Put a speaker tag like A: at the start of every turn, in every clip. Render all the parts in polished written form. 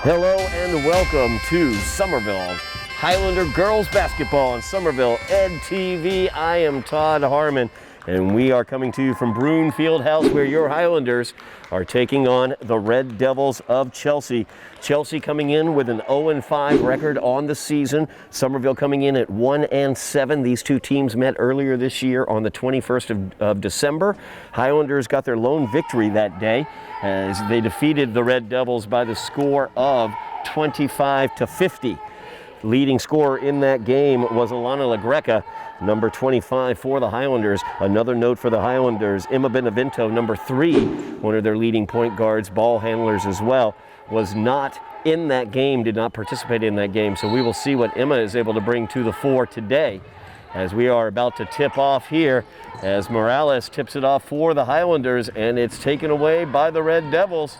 A: Hello and welcome to Somerville Highlander Girls Basketball on Somerville Ed TV. I am Todd Harmon, and we are coming to you from Broomfield House, where your Highlanders are taking on the Red Devils of Chelsea. Chelsea coming in with an 0-5 record on the season. Somerville coming in at 1-7. These two teams met earlier this year on the 21st of December. Highlanders got their lone victory that day as they defeated the Red Devils by the score of 25-50. Leading scorer in that game was Alana LaGreca, number 25 for the Highlanders. Another note for the Highlanders, Emma Benevento, number 3, one of their leading point guards, ball handlers as well, was not in that game, did not participate in that game. So we will see what Emma is able to bring to the fore today as we are about to tip off here as Morales tips it off for the Highlanders, and it's taken away by the Red Devils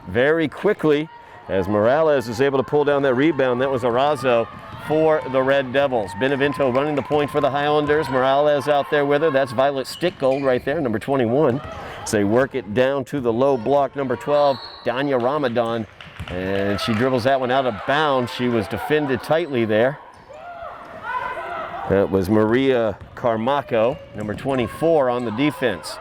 A: very quickly as Morales is able to pull down that rebound. That was Arazo for the Red Devils. Benevento running the point for the Highlanders. Morales out there with her. That's Violet Stickgold right there, number 21. So they work it down to the low block, number 12, Danya Ramadan. And she dribbles that one out of bounds. She was defended tightly there. That was Maria Carmaco, number 24 on the defense.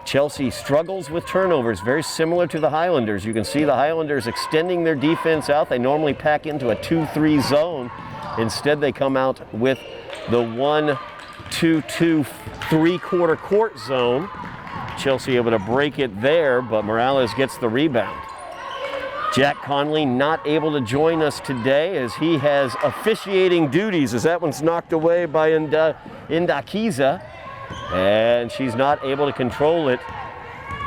A: Chelsea struggles with turnovers, very similar to the Highlanders. You can see the Highlanders extending their defense out. They normally pack into a 2-3 zone. Instead, they come out with the 1-2-2 three-quarter court zone. Chelsea able to break it there, but Morales gets the rebound. Jack Conley not able to join us today as he has officiating duties as that one's knocked away by Indakiza. And she's not able to control it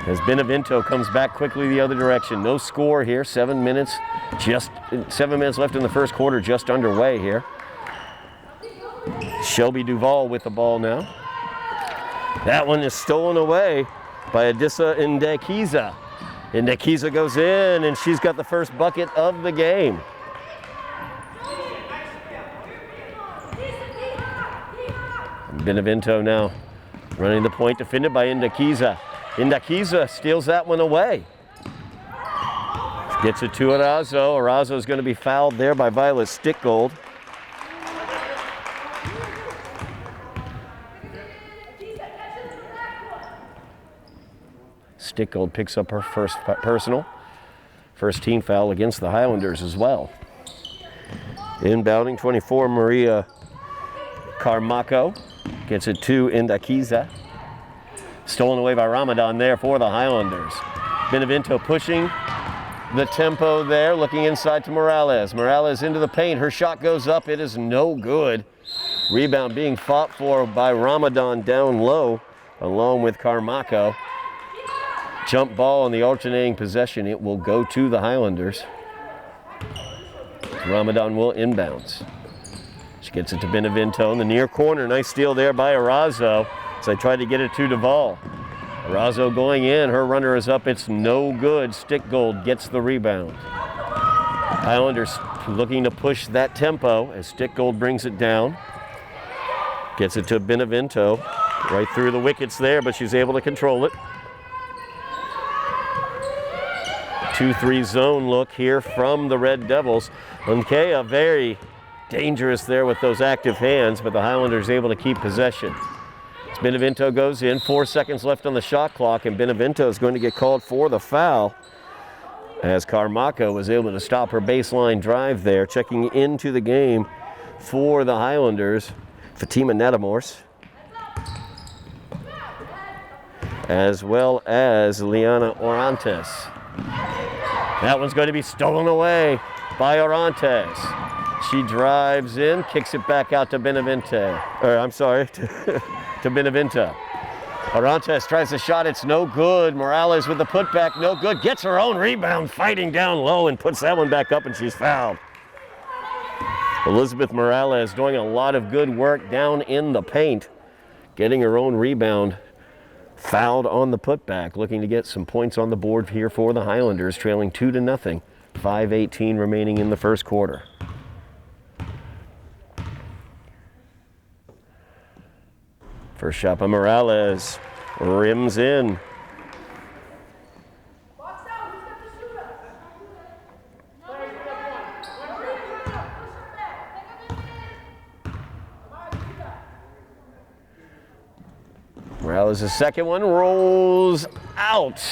A: as Benevento comes back quickly the other direction. No score here, 7 minutes left in the first quarter, just underway here. Shelby Duvall with the ball now. That one is stolen away by Adissa Indakiza. Indakiza goes in, and she's got the first bucket of the game. Benevento now running the point, defended by Indakiza. Indakiza steals that one away. Gets it to Arazo. Arazo is going to be fouled there by Violet Stickgold. Stickgold picks up her first personal. First team foul against the Highlanders as well. Inbounding 24, Maria Carmaco. Gets it to Indakiza. Stolen away by Ramadan there for the Highlanders. Benevento pushing the tempo there, looking inside to Morales. Morales into the paint. Her shot goes up. It is no good. Rebound being fought for by Ramadan down low, along with Carmaco. Jump ball on the alternating possession. It will go to the Highlanders. Ramadan will inbounds. She gets it to Benevento in the near corner. Nice steal there by Arazo as they tried to get it to Duvall. Arazo going in. Her runner is up. It's no good. Stickgold gets the rebound. Highlanders looking to push that tempo as Stickgold brings it down. Gets it to Benevento. Right through the wickets there, but she's able to control it. 2-3 zone look here from the Red Devils. Unkea very dangerous there with those active hands, but the Highlanders able to keep possession. As Benevento goes in, 4 seconds left on the shot clock, and Benevento is going to get called for the foul as Carmaco was able to stop her baseline drive there. Checking into the game for the Highlanders, Fatima Netamors, as well as Liana Orantes. That one's going to be stolen away by Orantes. She drives in, kicks it back out to Benevento. To Benevento. Orantes tries the shot, it's no good. Morales with the putback, no good. Gets her own rebound, fighting down low, and puts that one back up, and she's fouled. Elizabeth Morales doing a lot of good work down in the paint, getting her own rebound. Fouled on the putback, looking to get some points on the board here for the Highlanders, trailing 2-0. 5:18 remaining in the first quarter. First shot by Morales, rims in. Morales' second one rolls out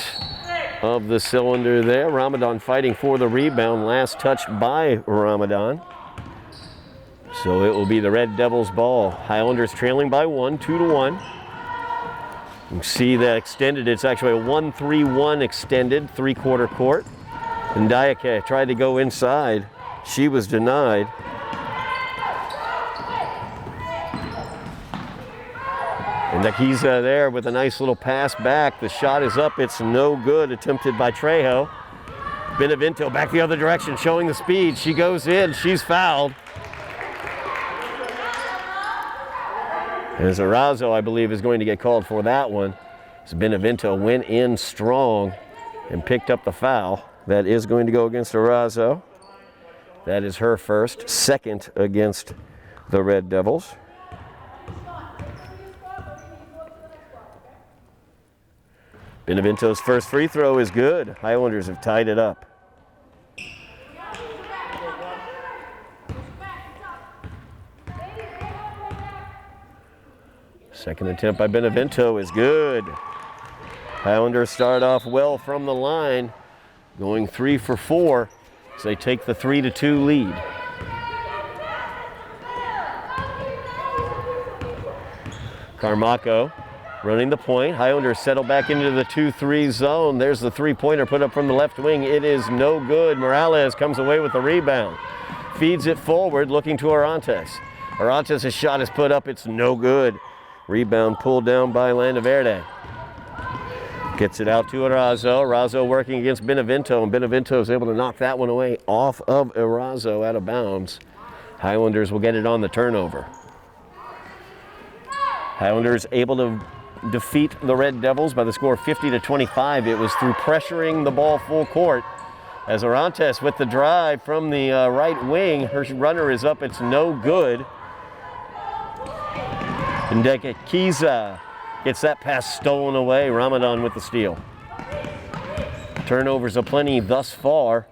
A: of the cylinder there. Ramadan fighting for the rebound. Last touch by Ramadan. So it will be the Red Devils ball. Highlanders trailing by 1, 2-1. You can see that extended. It's actually a 1-3-1 extended, three-quarter court. And Diake tried to go inside. She was denied. And Nakiza there with a nice little pass back. The shot is up. It's no good. Attempted by Trejo. Benevento back the other direction, showing the speed. She goes in. She's fouled. As Arazo, I believe, is going to get called for that one. So Benevento went in strong and picked up the foul. That is going to go against Arazo. That is her first, second against the Red Devils. Benevento's first free throw is good. Highlanders have tied it up. Second attempt by Benevento is good. Highlanders start off well from the line, going 3 for 4 as they take the 3-2 lead. Carmaco running the point. Highlanders settle back into the 2-3 zone. There's the three-pointer put up from the left wing. It is no good. Morales comes away with the rebound. Feeds it forward, looking to Orantes. Orantes' shot is put up. It's no good. Rebound pulled down by Landaverde. Gets it out to Arazo. Arazo working against Benevento, and Benevento is able to knock that one away off of Arazo out of bounds. Highlanders will get it on the turnover. Highlanders able to defeat the Red Devils by the score of 50-25. It was through pressuring the ball full court. As Orantes with the drive from the right wing, her runner is up. It's no good. Ndeke Kiza gets that pass stolen away. Ramadan with the steal. Turnovers aplenty thus far.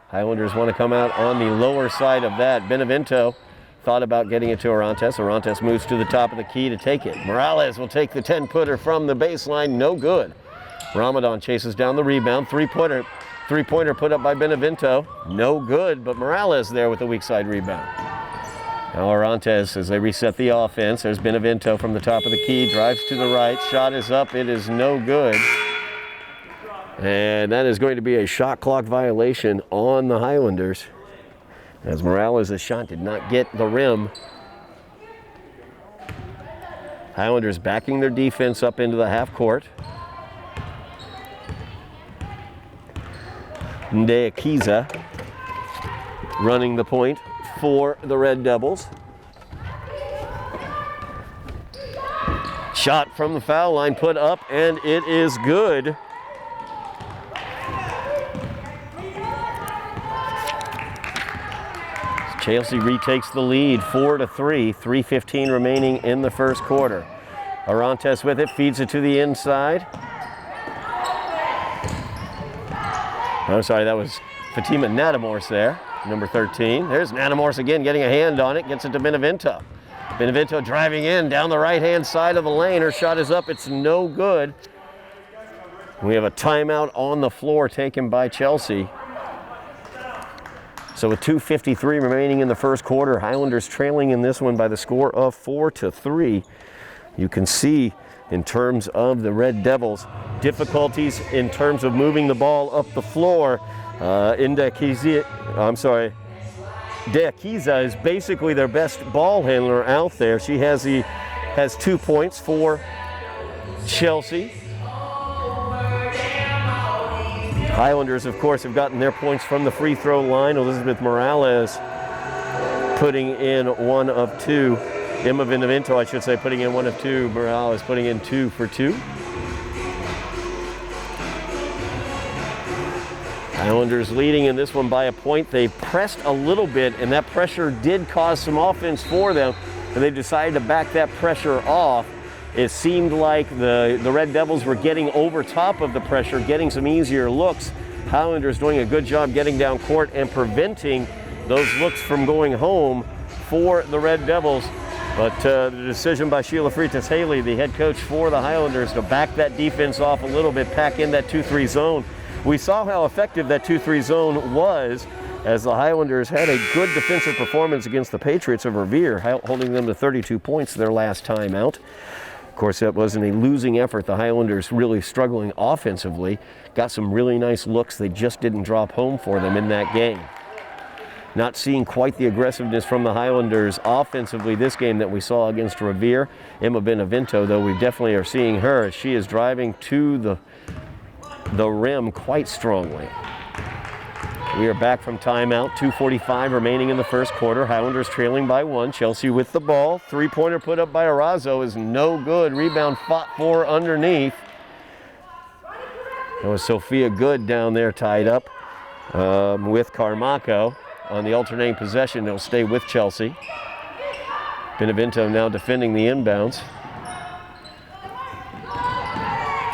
A: Highlanders want to come out on the lower side of that. Benevento thought about getting it to Orantes. Orantes moves to the top of the key to take it. Morales will take the 10-footer from the baseline. No good. Ramadan chases down the rebound. Three-pointer put up by Benevento. No good, but Morales there with the weak side rebound. Now Orantes, as they reset the offense, there's Benevento from the top of the key, drives to the right, shot is up, it is no good. And that is going to be a shot clock violation on the Highlanders, as Morales' shot did not get the rim. Highlanders backing their defense up into the half court. Ndeakiza running the point for the Red Devils. Shot from the foul line put up, and it is good. Chelsea retakes the lead 4-3, 3:15 remaining in the first quarter. Orantes with it, feeds it to the inside. I'm sorry, that was Fatima Nadamors there. Number 13. There's Nadamors again getting a hand on it. Gets it to Benevento. Benevento driving in down the right-hand side of the lane. Her shot is up. It's no good. We have a timeout on the floor taken by Chelsea. So with 2:53 remaining in the first quarter, Highlanders trailing in this one by the score of 4-3. You can see in terms of the Red Devils, difficulties in terms of moving the ball up the floor. Deakiza is basically their best ball handler out there. She has 2 points for Chelsea. Highlanders, of course, have gotten their points from the free throw line. Elizabeth Morales putting in 1 of 2. Emma Benevento, I should say, putting in 1 of 2. Morales putting in 2 for 2. Highlanders leading in this one by a point. They pressed a little bit, and that pressure did cause some offense for them, and they decided to back that pressure off. It seemed like the Red Devils were getting over top of the pressure, getting some easier looks. Highlanders doing a good job getting down court and preventing those looks from going home for the Red Devils. But the decision by Sheila Freitas Haley, the head coach for the Highlanders, to back that defense off a little bit, pack in that 2-3 zone. We saw how effective that 2-3 zone was, as the Highlanders had a good defensive performance against the Patriots of Revere, holding them to 32 points their last time out. Of course, that wasn't a losing effort. The Highlanders really struggling offensively, got some really nice looks. They just didn't drop home for them in that game. Not seeing quite the aggressiveness from the Highlanders offensively this game that we saw against Revere. Emma Benevento, though, we definitely are seeing her as she is driving to the rim quite strongly. We are back from timeout. 2:45 remaining in the first quarter. Highlanders trailing by 1. Chelsea with the ball. Three-pointer put up by Arazo is no good. Rebound fought for underneath. That was Sophia Good down there tied up with Carmaco. On the alternating possession, they'll stay with Chelsea. Benevento now defending the inbounds.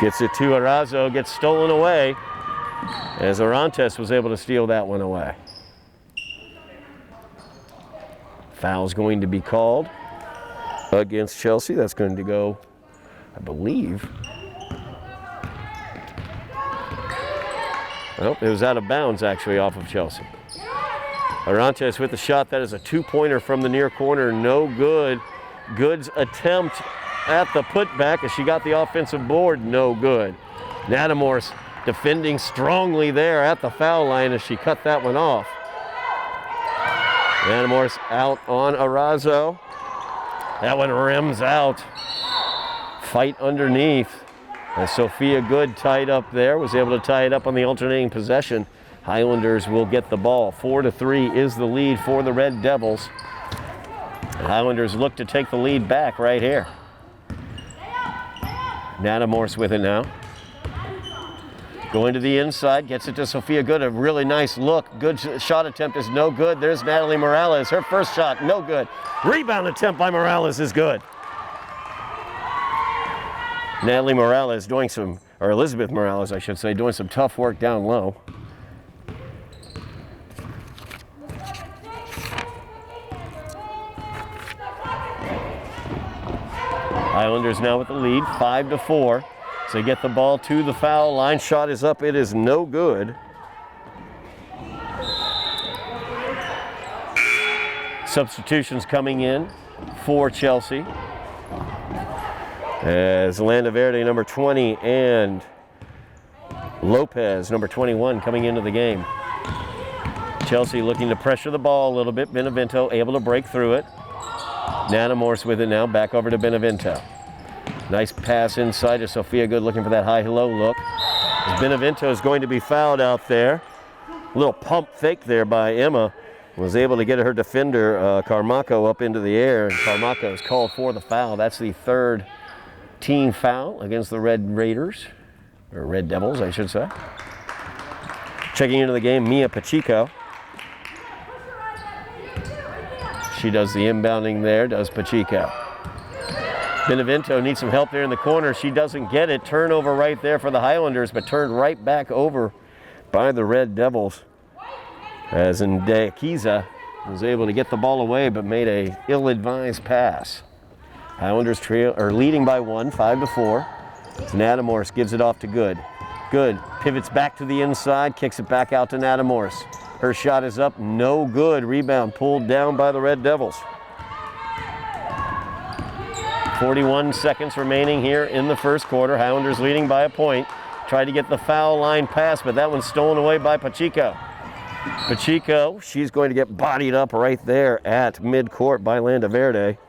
A: Gets it to Arazo, gets stolen away, as Orantes was able to steal that one away. Foul's going to be called against Chelsea. That's going to go, I believe. Oh, it was out of bounds actually off of Chelsea. Orantes with the shot. That is a two-pointer from the near corner. No good. Good's attempt at the putback as she got the offensive board. No good. Natamorse defending strongly there at the foul line as she cut that one off. Natamorse out on Arazo. That one rims out. Fight underneath. As Sophia Good tied up there, was able to tie it up on the alternating possession. Highlanders will get the ball. 4-3 is the lead for the Red Devils. The Highlanders look to take the lead back right here. Natamorse with it now. Going to the inside, gets it to Sophia Good. A really nice look. Good shot attempt is no good. There's Natalie Morales. Her first shot, no good. Rebound attempt by Morales is good. Natalie Morales doing some, or Elizabeth Morales, I should say, doing some tough work down low. Highlanders now with the lead, 5-4. So they get the ball to the foul line. Shot is up, it is no good. Substitutions coming in for Chelsea. As Landa Verde, number 20, and Lopez, number 21, coming into the game. Chelsea looking to pressure the ball a little bit. Benevento able to break through it. Natamorse with it now, back over to Benevento. Nice pass inside to Sophia Good, looking for that high-low look. As Benevento is going to be fouled out there. A little pump fake there by Emma. Was able to get her defender, Carmaco, up into the air, and Carmaco is called for the foul. That's the third team foul against the Red Raiders, or Red Devils, I should say. Checking into the game, Mia Pacheco. She does the inbounding there, does Pacheco. Benevento needs some help there in the corner. She doesn't get it. Turnover right there for the Highlanders, but turned right back over by the Red Devils. As Ndekiza was able to get the ball away, but made a ill-advised pass. Highlanders leading by 1, 5-4. Natamorse gives it off to Good. Good pivots back to the inside, kicks it back out to Natamorse. Her shot is up, no good. Rebound pulled down by the Red Devils. 41 seconds remaining here in the first quarter. Highlanders leading by a point. Tried to get the foul line pass, but that one's stolen away by Pacheco. Pacheco, she's going to get bodied up right there at midcourt by Landa Verde.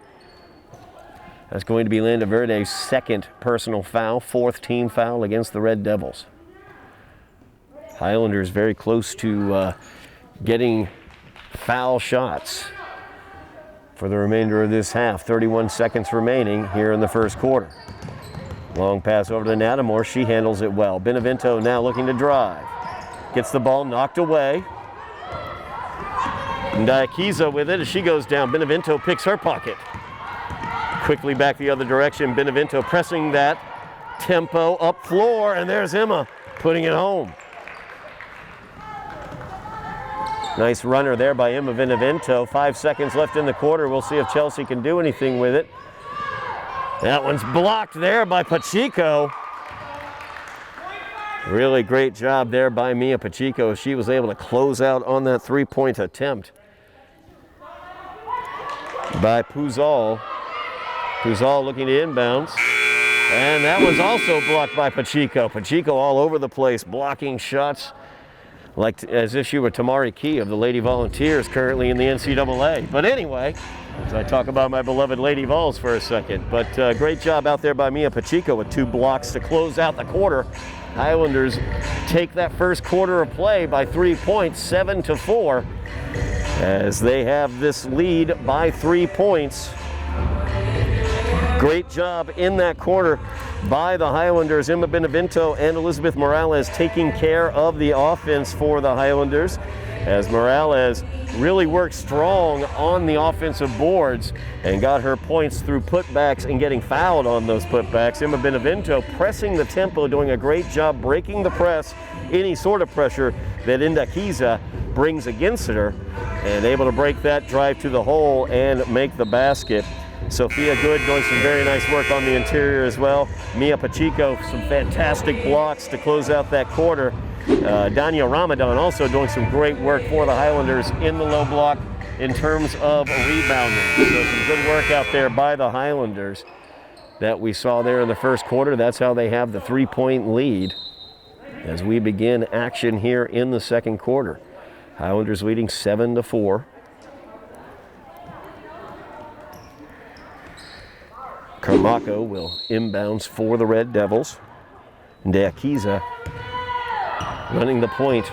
A: That's going to be Landa Verde's second personal foul, fourth team foul against the Red Devils. Highlanders very close to getting foul shots for the remainder of this half. 31 seconds remaining here in the first quarter. Long pass over to Natamorse. She handles it well. Benevento now looking to drive. Gets the ball knocked away. Ndayakiza with it as she goes down. Benevento picks her pocket. Quickly back the other direction. Benevento pressing that tempo up floor, and there's Emma putting it home. Nice runner there by Emma Benevento. 5 seconds left in the quarter. We'll see if Chelsea can do anything with it. That one's blocked there by Pacheco. Really great job there by Mia Pacheco. She was able to close out on that three-point attempt by Puzol. Puzol looking to inbounds. And that was also blocked by Pacheco. Pacheco all over the place, blocking shots like as if she were Tamari Key of the Lady Volunteers, currently in the NCAA. But anyway, as I talk about my beloved Lady Vols for a second. But great job out there by Mia Pacheco with 2 blocks to close out the quarter. Highlanders take that first quarter of play by 3 points, 7-4, as they have this lead by 3 points. Great job in that quarter by the Highlanders. Emma Benevento and Elizabeth Morales taking care of the offense for the Highlanders, as Morales really worked strong on the offensive boards and got her points through putbacks and getting fouled on those putbacks. Emma Benevento pressing the tempo, doing a great job breaking the press, any sort of pressure that Indakiza brings against her, and able to break that, drive to the hole, and make the basket. Sophia Good doing some very nice work on the interior as well. Mia Pacheco, some fantastic blocks to close out that quarter. Dania Ramadan also doing some great work for the Highlanders in the low block in terms of rebounding. So some good work out there by the Highlanders that we saw there in the first quarter. That's how they have the 3-point lead as we begin action here in the second quarter. Highlanders leading 7-4. Carmaco will inbounds for the Red Devils. Ndeakiza running the point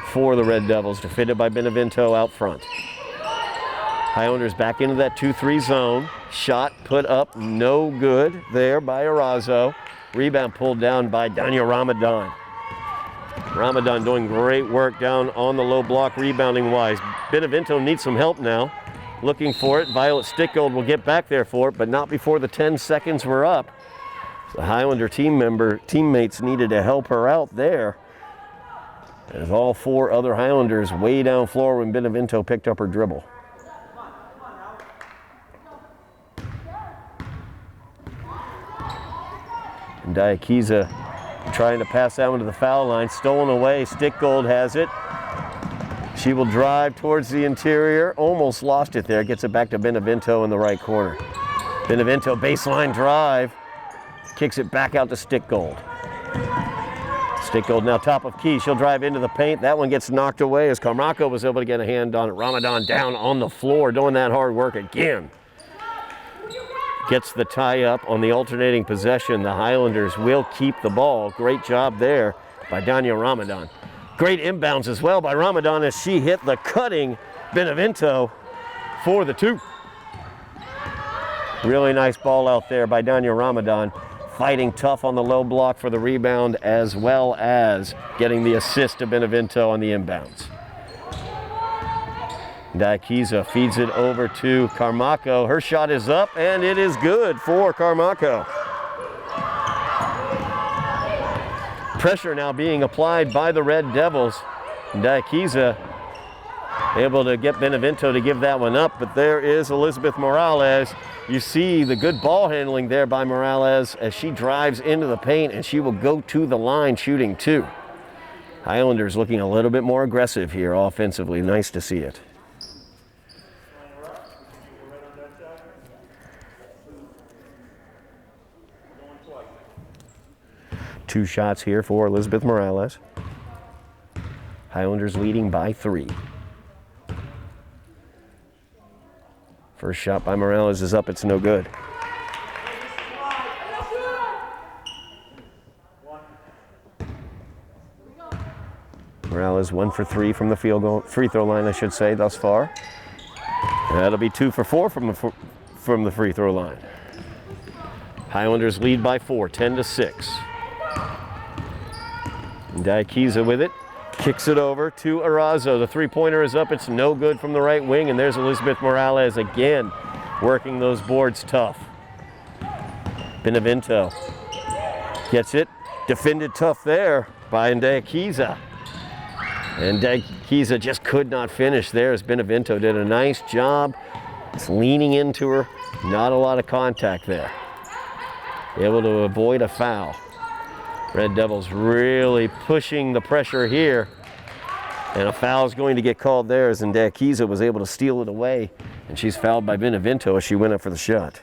A: for the Red Devils, defended by Benevento out front. Highlanders back into that 2-3 zone. Shot put up, no good there by Arazo. Rebound pulled down by Dania Ramadan. Ramadan doing great work down on the low block rebounding wise. Benevento needs some help now. Looking for it. Violet Stickgold will get back there for it, but not before the 10 seconds were up. The Highlander teammates needed to help her out there, as all 4 other Highlanders way down floor when Benevento picked up her dribble. And Diakiza trying to pass that one to the foul line. Stolen away. Stickgold has it. She will drive towards the interior. Almost lost it there. Gets it back to Benevento in the right corner. Benevento baseline drive. Kicks it back out to Stickgold. Stickgold now top of key. She'll drive into the paint. That one gets knocked away as Carmaco was able to get a hand on it. Ramadan down on the floor doing that hard work again. Gets the tie up on the alternating possession. The Highlanders will keep the ball. Great job there by Dania Ramadan. Great inbounds as well by Ramadan as she hit the cutting Benevento for the 2. Really nice ball out there by Dania Ramadan, fighting tough on the low block for the rebound as well as getting the assist to Benevento on the inbounds. Diakiza feeds it over to Carmaco. Her shot is up and it is good for Carmaco. Pressure now being applied by the Red Devils. Diakiza able to get Benevento to give that one up, but there is Elizabeth Morales. You see the good ball handling there by Morales as she drives into the paint, and she will go to the line shooting 2. Highlanders looking a little bit more aggressive here offensively. Nice to see it. Two shots here for Elizabeth Morales. Highlanders leading by 3. First shot by Morales is up, it's no good. Morales 1 for 3 from the free throw line, I should say, thus far. And that'll be 2 for 4 from the free throw line. Highlanders lead by 4, 10-6. Diakiza with it, kicks it over to Arazo. The 3-pointer is up, it's no good from the right wing, and there's Elizabeth Morales again working those boards tough. Benevento gets it, defended tough there by Diakiza. And Kiza just could not finish there as Benevento did a nice job. It's leaning into her, not a lot of contact there. Able to avoid a foul. Red Devils really pushing the pressure here. And a foul is going to get called there as Kiza was able to steal it away. And she's fouled by Benevento as she went up for the shot.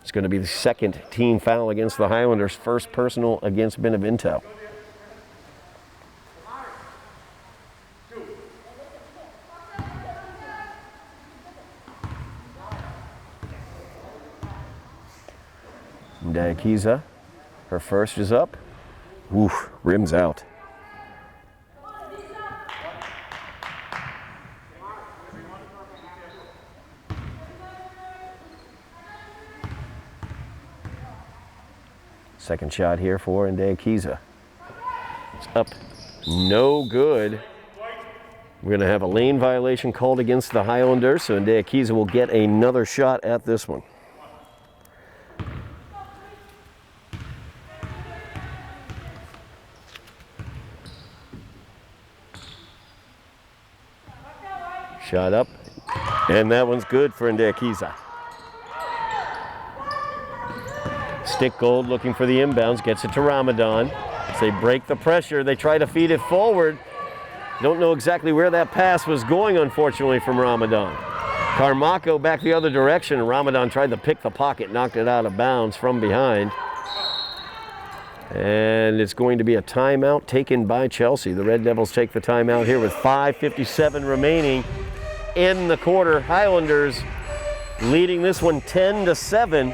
A: It's going to be the second team foul against the Highlanders, first personal against Benevento. Kiza, her first is up. Oof, rims out. Second shot here for Kiza. It's up, no good. We're going to have a lane violation called against the Highlanders, so Kiza will get another shot at this one. Shot up, and that one's good for Kiza. Stick Gold looking for the inbounds, gets it to Ramadan. As they break the pressure, they try to feed it forward. Don't know exactly where that pass was going, unfortunately, from Ramadan. Carmaco back the other direction. Ramadan tried to pick the pocket, knocked it out of bounds from behind. And it's going to be a timeout taken by Chelsea. The Red Devils take the timeout here with 5:57 remaining in the quarter. Highlanders leading this one 10-7.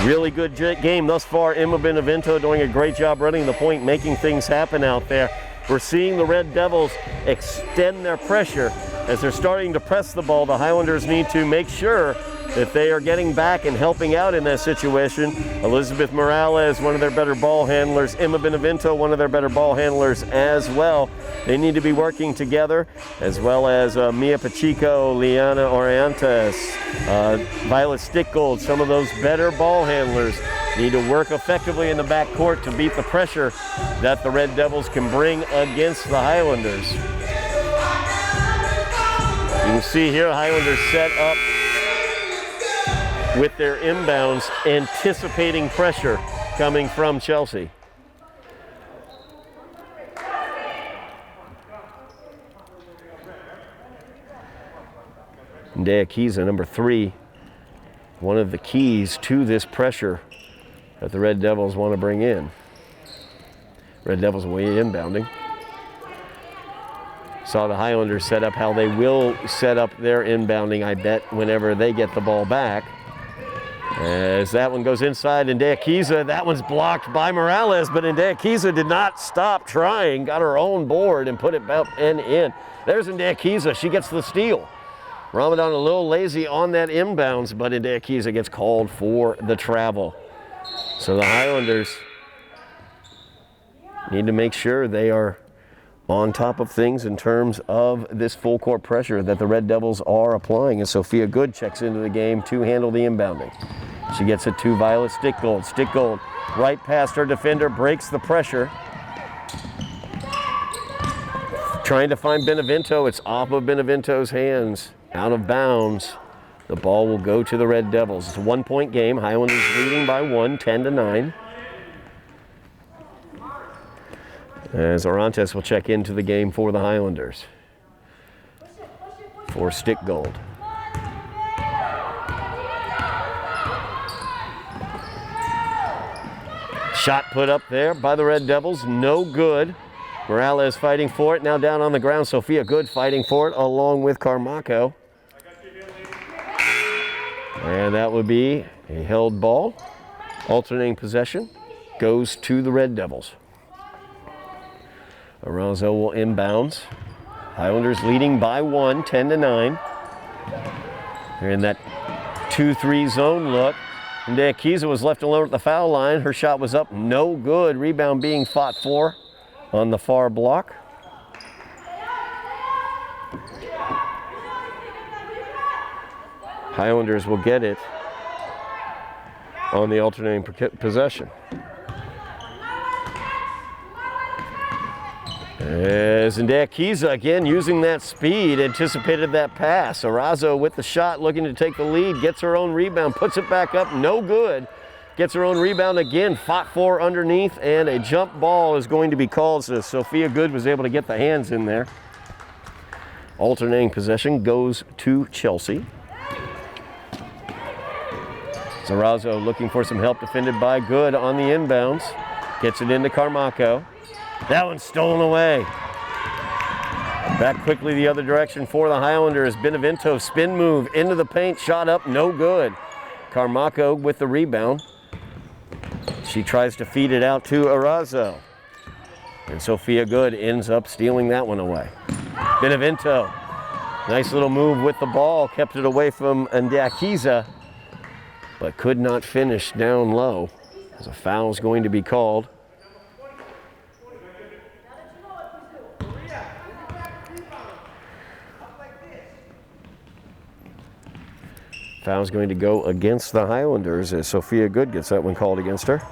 A: Really good game thus far. Emma Benevento doing a great job running the point, making things happen out there. We're seeing the Red Devils extend their pressure as they're starting to press the ball. The Highlanders need to make sure that they are getting back and helping out in that situation. Elizabeth Morales, one of their better ball handlers. Emma Benevento, one of their better ball handlers as well. They need to be working together, as well as Mia Pacheco, Liana Orientes, Violet Stickgold. Some of those better ball handlers need to work effectively in the backcourt to beat the pressure that the Red Devils can bring against the Highlanders. You can see here Highlanders set up with their inbounds, anticipating pressure coming from Chelsea. Kiza, number 3, one of the keys to this pressure that the Red Devils want to bring in. Red Devils will be inbounding. Saw the Highlanders set up how they will set up their inbounding, I bet, whenever they get the ball back. As that one goes inside, Kiza, that one's blocked by Morales, but Kiza did not stop trying, got her own board and put it up and in. There's Kiza, she gets the steal. Ramadan a little lazy on that inbounds, but Kiza gets called for the travel. So the Highlanders need to make sure they are on top of things in terms of this full court pressure that the Red Devils are applying. And Sophia Good checks into the game to handle the inbounding. She gets it to Violet Stickgold. Stickgold right past her defender, breaks the pressure. Trying to find Benevento. It's off of Benevento's hands, out of bounds. The ball will go to the Red Devils. It's a 1-point game. Highlanders leading by 1, 10-9. As Orantes will check into the game for the Highlanders. For Stickgold. Shot put up there by the Red Devils, no good. Morales fighting for it, now down on the ground. Sophia Good fighting for it along with Carmaco. And that would be a held ball. Alternating possession goes to the Red Devils. Arazo will inbounds. Highlanders leading by 1, 10-9. They're in that 2-3 zone look. And Kiza was left alone at the foul line. Her shot was up, no good. Rebound being fought for on the far block. Highlanders will get it on the alternating possession. As Ndakiza again using that speed, anticipated that pass. Arazo with the shot, looking to take the lead, gets her own rebound, puts it back up, no good. Gets her own rebound again, fought for underneath, and a jump ball is going to be called. So Sophia Good was able to get the hands in there. Alternating possession goes to Chelsea. Arazo looking for some help, defended by Good on the inbounds. Gets it into Carmaco. That one's stolen away. Back quickly the other direction for the Highlanders. Benevento spin move into the paint, shot up, no good. Carmaco with the rebound. She tries to feed it out to Arazo. And Sophia Good ends up stealing that one away. Benevento, nice little move with the ball, kept it away from Ndakiza, but could not finish down low as a foul is going to be called. Foul's going to go against the Highlanders as Sophia Good gets that one called against her.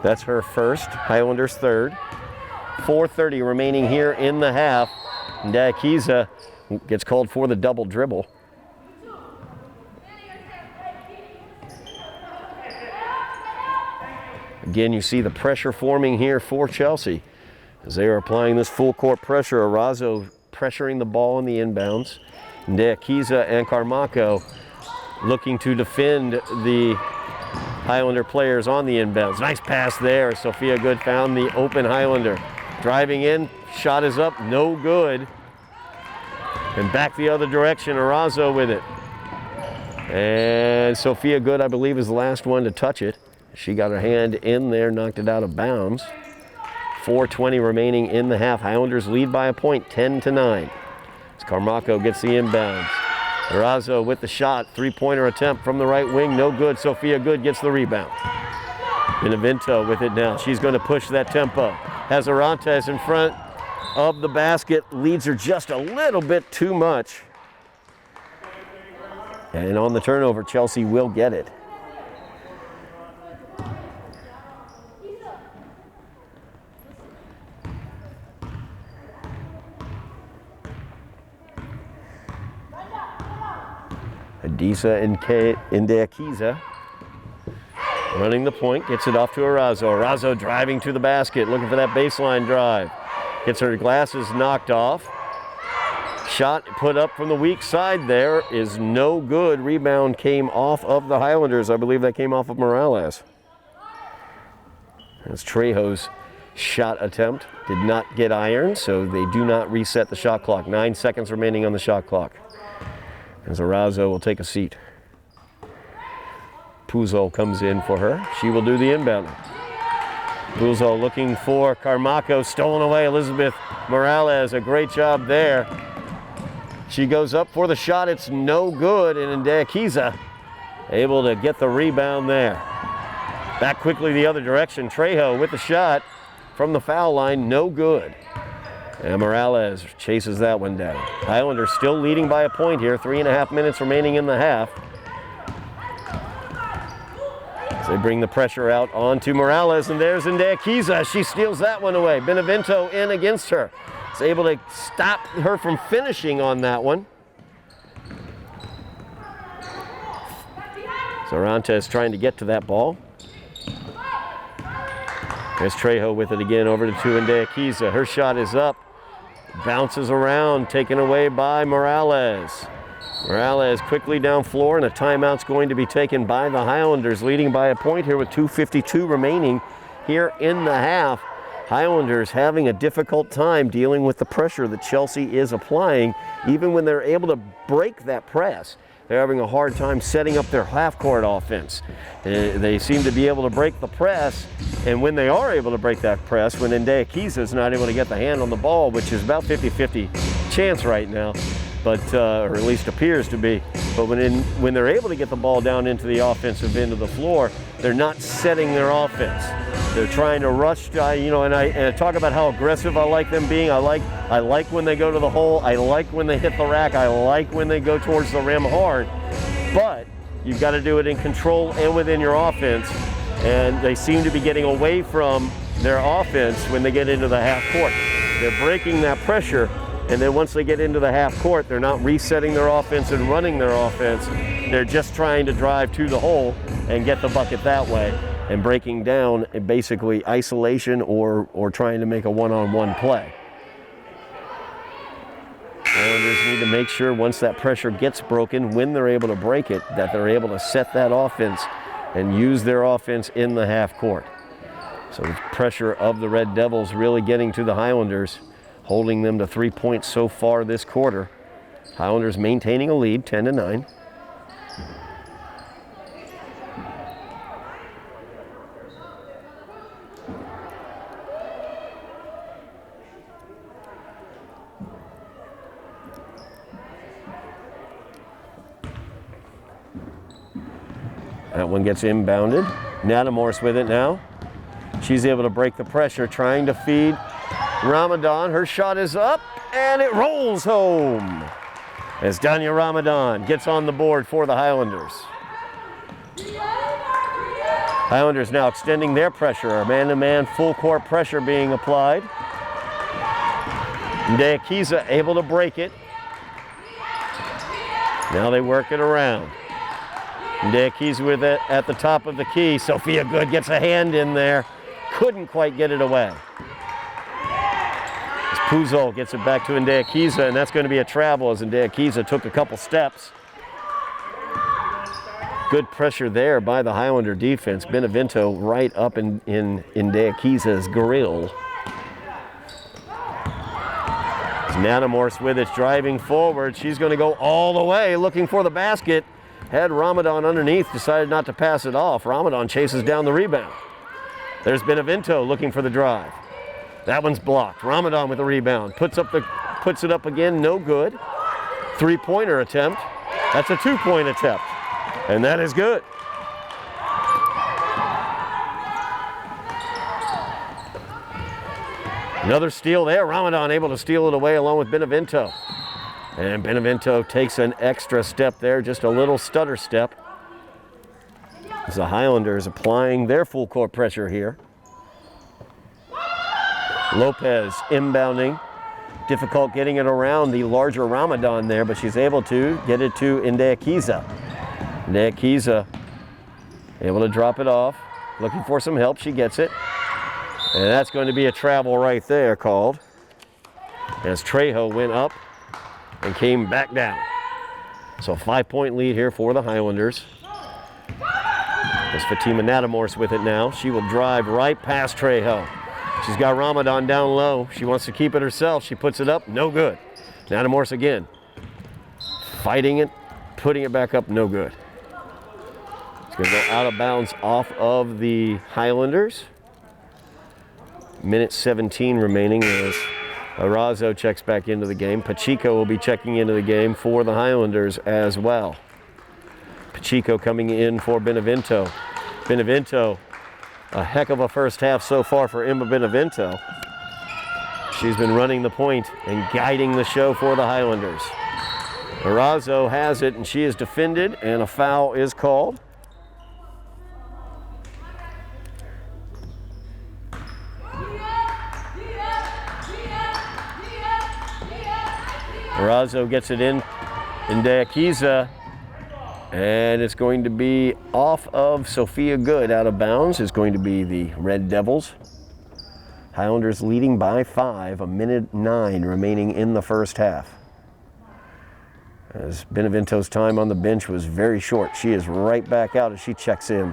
A: That's her first, Highlanders third. 4:30 remaining here in the half. Ndakiza gets called for the double dribble. Again, you see the pressure forming here for Chelsea as they are applying this full court pressure. Arazo pressuring the ball in the inbounds. Ndakiza and Carmaco looking to defend the Highlander players on the inbounds. Nice pass there. Sophia Good found the open Highlander. Driving in, shot is up, no good. And back the other direction, Arazo with it. And Sophia Good, I believe, is the last one to touch it. She got her hand in there, knocked it out of bounds. 4:20 remaining in the half. Highlanders lead by a point, 10-9. As Carmaco gets the inbounds. Arazo with the shot, three-pointer attempt from the right wing, no good. Sophia Good gets the rebound. Benevento with it now. She's going to push that tempo. Has Arantes in front of the basket, leads her just a little bit too much. And on the turnover, Chelsea will get it. Adisa and Ndakiza running the point, gets it off to Arazo. Arazo driving to the basket, looking for that baseline drive. Gets her glasses knocked off. Shot put up from the weak side there is no good. Rebound came off of the Highlanders. I believe that came off of Morales. As Trejo's shot attempt did not get ironed, so they do not reset the shot clock. 9 seconds remaining on the shot clock. As Arazo will take a seat. Puzo comes in for her. She will do the inbounding. Puzo looking for Carmaco, stolen away. Elizabeth Morales, a great job there. She goes up for the shot, it's no good, and Ndakiza able to get the rebound there. Back quickly the other direction. Trejo with the shot from the foul line, no good. And Morales chases that one down. Highlanders still leading by a point here. 3.5 minutes remaining in the half. As they bring the pressure out onto Morales, and there's Ndakiza. She steals that one away. Benevento in against her. Is able to stop her from finishing on that one. Zarantes trying to get to that ball. There's Trejo with it again over to Ndakiza. Her shot is up. Bounces around, taken away by Morales. Morales quickly down floor, and a timeout's going to be taken by the Highlanders, leading by a point here with 2:52 remaining here in the half. Highlanders having a difficult time dealing with the pressure that Chelsea is applying. Even when they're able to break that press, they're having a hard time setting up their half-court offense. They seem to be able to break the press, and when they are able to break that press, when Ndakiza is not able to get the hand on the ball, which is about 50-50 chance right now, but or at least appears to be. But when they're able to get the ball down into the offensive end of the floor, they're not setting their offense. They're trying to rush, and I talk about how aggressive I like them being. I like when they go to the hole. I like when they hit the rack. I like when they go towards the rim hard. But you've got to do it in control and within your offense. And they seem to be getting away from their offense when they get into the half court. They're breaking that pressure, and then once they get into the half court, they're not resetting their offense and running their offense. They're just trying to drive to the hole and get the bucket that way, and breaking down basically isolation or trying to make a one-on-one play. Highlanders need to make sure once that pressure gets broken, when they're able to break it, that they're able to set that offense and use their offense in the half court. So the pressure of the Red Devils really getting to the Highlanders, holding them to 3 points so far this quarter. Highlanders maintaining a lead, 10-9. That one gets inbounded. Natamorse with it now. She's able to break the pressure, trying to feed Ramadan. Her shot is up, and it rolls home as Danya Ramadan gets on the board for the Highlanders. Highlanders now extending their pressure. A man-to-man full court pressure being applied. Ndeakiza able to break it. Now they work it around. Ndeakiza with it at the top of the key. Sophia Good gets a hand in there. Couldn't quite get it away. As Puzol gets it back to Ndeakiza, and that's going to be a travel as Ndeakiza took a couple steps. Good pressure there by the Highlander defense. Benevento right up in Ndeakiza's grill. Natamorse with it, driving forward. She's going to go all the way looking for the basket. Had Ramadan underneath, decided not to pass it off. Ramadan chases down the rebound. There's Benevento looking for the drive. That one's blocked. Ramadan with the rebound. Puts it up again, no good. Three-pointer attempt. That's a two-point attempt. And that is good. Another steal there. Ramadan able to steal it away along with Benevento. And Benevento takes an extra step there, just a little stutter step. As the Highlanders applying their full court pressure here. Lopez inbounding. Difficult getting it around the larger Ramadan there, but she's able to get it to Ndeakiza. Ndeakiza able to drop it off. Looking for some help, she gets it. And that's going to be a travel right there called. As Trejo went up and came back down. So a 5-point lead here for the Highlanders. There's Fatima Natamorse with it now. She will drive right past Trejo. She's got Ramadan down low. She wants to keep it herself. She puts it up, no good. Natamorse again. Fighting it, putting it back up, no good. It's going to go out of bounds off of the Highlanders. Minute 17 remaining as Arazo checks back into the game. Pacheco will be checking into the game for the Highlanders as well. Pacheco coming in for Benevento. Benevento, a heck of a first half so far for Emma Benevento. She's been running the point and guiding the show for the Highlanders. Arazo has it, and she is defended, and a foul is called. Arazo gets it in Ndeakiza, and it's going to be off of Sophia Good. Out of bounds is going to be the Red Devils. Highlanders leading by 5, a minute 9 remaining in the first half. As Benevento's time on the bench was very short, she is right back out as she checks in.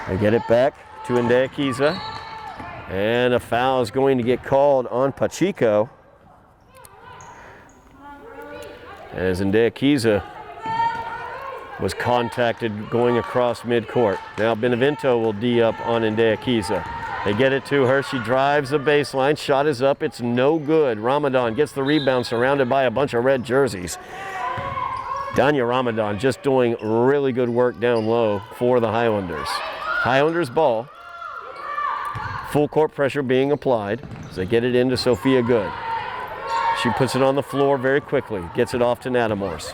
A: They get it back to Ndeakiza. And a foul is going to get called on Pacheco. As Ndeakiza was contacted going across midcourt. Now Benevento will D up on Ndeakiza. They get it to her. She drives the baseline. Shot is up. It's no good. Ramadan gets the rebound surrounded by a bunch of red jerseys. Danya Ramadan just doing really good work down low for the Highlanders. Highlanders ball. Full court pressure being applied as they get it into Sophia Good. She puts it on the floor very quickly, gets it off to Natamorse.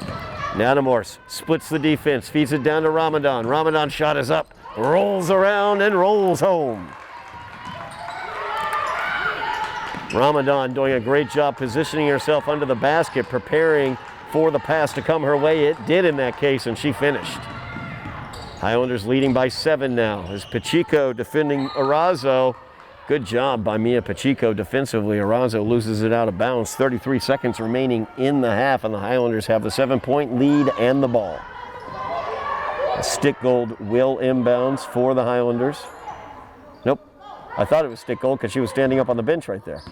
A: Natamorse splits the defense, feeds it down to Ramadan. Ramadan shot is up, rolls around and rolls home. Ramadan doing a great job positioning herself under the basket, preparing for the pass to come her way. It did in that case, and she finished. Highlanders leading by 7 now as Pacheco defending Arazo. Good job by Mia Pacheco defensively. Arazo loses it out of bounds. 33 seconds remaining in the half, and the Highlanders have the 7-point lead and the ball. Stickgold will inbounds for the Highlanders. Nope. I thought it was Stickgold because she was standing up on the bench right there.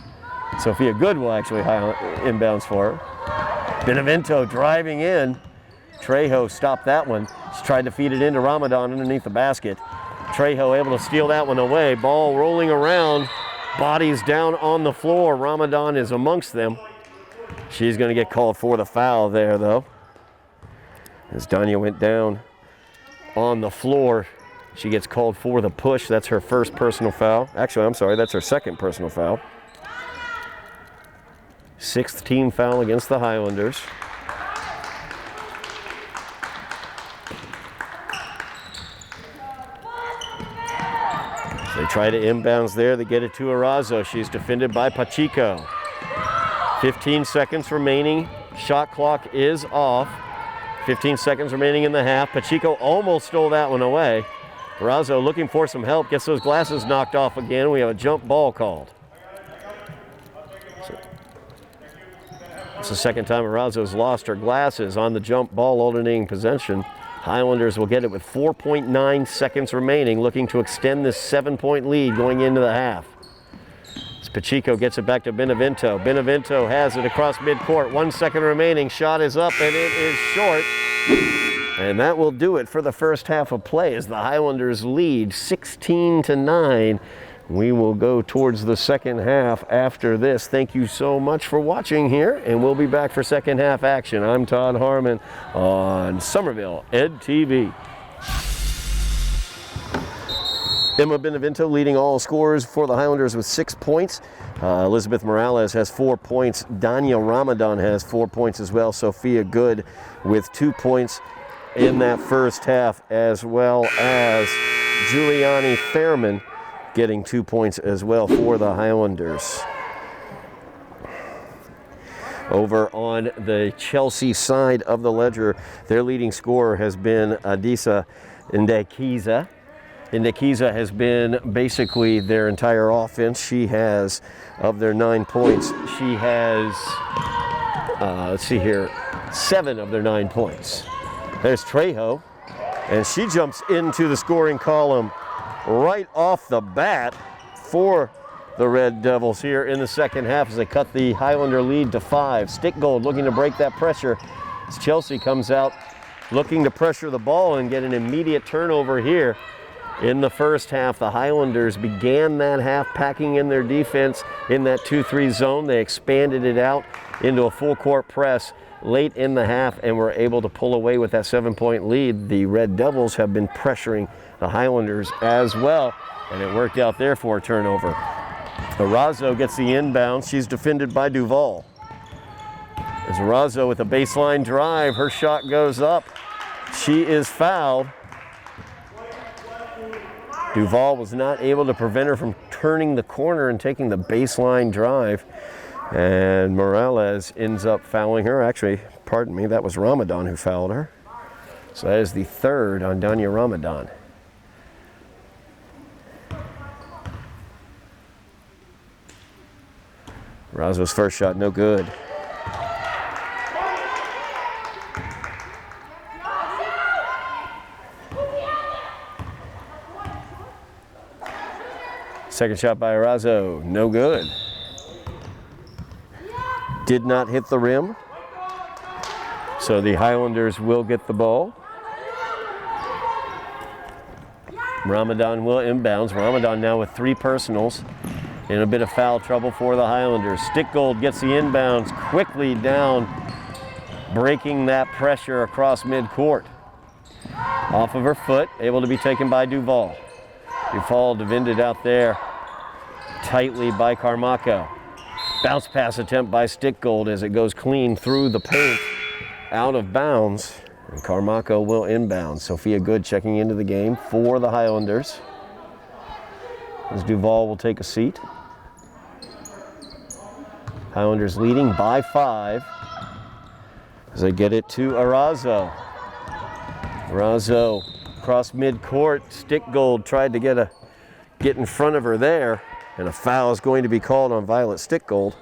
A: Sophia Good will actually inbounds for her. Benevento driving in. Trejo stopped that one. She tried to feed it into Ramadan underneath the basket. Trejo able to steal that one away. Ball rolling around. Bodies down on the floor. Ramadan is amongst them. She's going to get called for the foul there, though. As Danya went down on the floor, she gets called for the push. That's her first personal foul. Actually, I'm sorry, that's her second personal foul. 6th team foul against the Highlanders. They try to inbounds there. They get it to Arazo. She's defended by Pacheco. 15 seconds remaining. Shot clock is off. 15 seconds remaining in the half. Pacheco almost stole that one away. Arazo looking for some help. Gets those glasses knocked off again. We have a jump ball called. It's the second time Arazo's lost her glasses on the jump ball alternating possession. Highlanders will get it with 4.9 seconds remaining, looking to extend this 7-point lead going into the half. As Pacheco gets it back to Benevento. Benevento has it across midcourt. 1 second remaining. Shot is up and it is short. And that will do it for the first half of play as the Highlanders lead 16-9. We will go towards the second half after this. Thank you so much for watching here, and we'll be back for second half action. I'm Todd Harmon on Somerville Ed TV. Emma Benevento leading all scorers for the Highlanders with 6 points. Elizabeth Morales has 4 points. Danya Ramadan has 4 points as well. Sophia Good with 2 points in that first half, as well as Giuliani Fairman getting 2 points as well for the Highlanders. Over on the Chelsea side of the ledger, their leading scorer has been Adisa Ndekiza. Ndekiza has been basically their entire offense. She has, of their 9 points, she has, let's see here, 7 of their 9 points. There's Trejo, and she jumps into the scoring column right off the bat for the Red Devils here in the second half as they cut the Highlander lead to 5. Stickgold looking to break that pressure as Chelsea comes out looking to pressure the ball and get an immediate turnover here in the first half. The Highlanders began that half packing in their defense in that 2-3 zone. They expanded it out into a full court press late in the half and were able to pull away with that 7-point lead. The Red Devils have been pressuring the Highlanders as well, and it worked out there for a turnover. Arazo gets the inbound. She's defended by Duval. As Arazo with a baseline drive, her shot goes up. She is fouled. Duval was not able to prevent her from turning the corner and taking the baseline drive. And Morales ends up fouling her. Actually, pardon me, that was Ramadan who fouled her. So that is the third on Danya Ramadan. Razo's first shot, no good. Second shot by Arazo, no good. Did not hit the rim. So the Highlanders will get the ball. Ramadan will inbounds. Ramadan now with 3 personals. In a bit of foul trouble for the Highlanders. Stickgold gets the inbounds quickly down, breaking that pressure across midcourt. Off of her foot, able to be taken by Duval. Duval defended out there tightly by Carmaco. Bounce pass attempt by Stickgold as it goes clean through the paint, out of bounds. And Carmaco will inbound. Sophia Good checking into the game for the Highlanders. As Duval will take a seat. Highlanders leading by 5 as they get it to Arazo. Arazo across midcourt. Stickgold tried to get in front of her there, and a foul is going to be called on Violet Stickgold.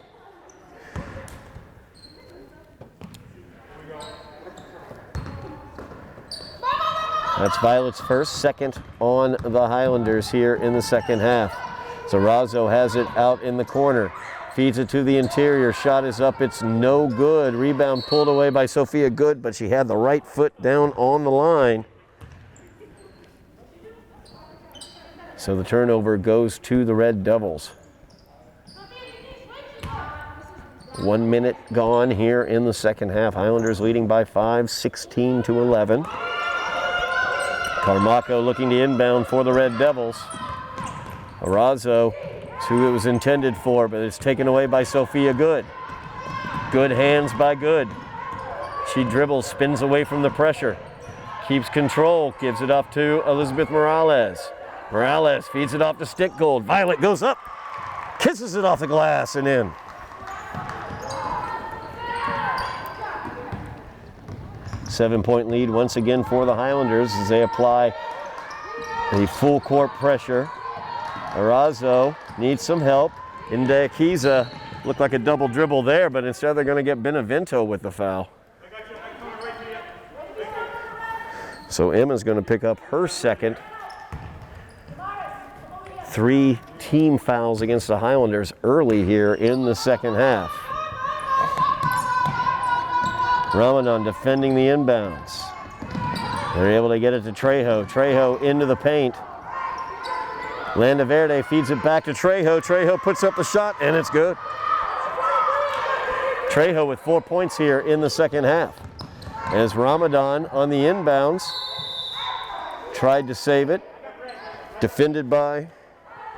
A: That's Violet's first, second on the Highlanders here in the second half. Arazo has it out in the corner. Feeds it to the interior. Shot is up. It's no good. Rebound pulled away by Sophia Good, but she had the right foot down on the line. So the turnover goes to the Red Devils. 1 minute gone here in the second half. Highlanders leading by 5, 16-11. Carmaco looking to inbound for the Red Devils. Arazo, it's who it was intended for, but it's taken away by Sophia Good. Good hands by Good. She dribbles, spins away from the pressure, keeps control, gives it off to Elizabeth Morales. Morales feeds it off to Stickgold. Violet goes up, kisses it off the glass and in. Seven-point lead once again for the Highlanders as they apply a full court pressure. Arazo needs some help. Indekiza looked like a double dribble there, but instead they're going to get Benevento with the foul. So Emma's going to pick up her second. 3 team fouls against the Highlanders early here in the second half. Ramadan defending the inbounds. They're able to get it to Trejo. Trejo into the paint. Landaverde feeds it back to Trejo. Trejo puts up the shot, and it's good. Trejo with 4 points here in the second half. As Ramadan on the inbounds tried to save it. Defended by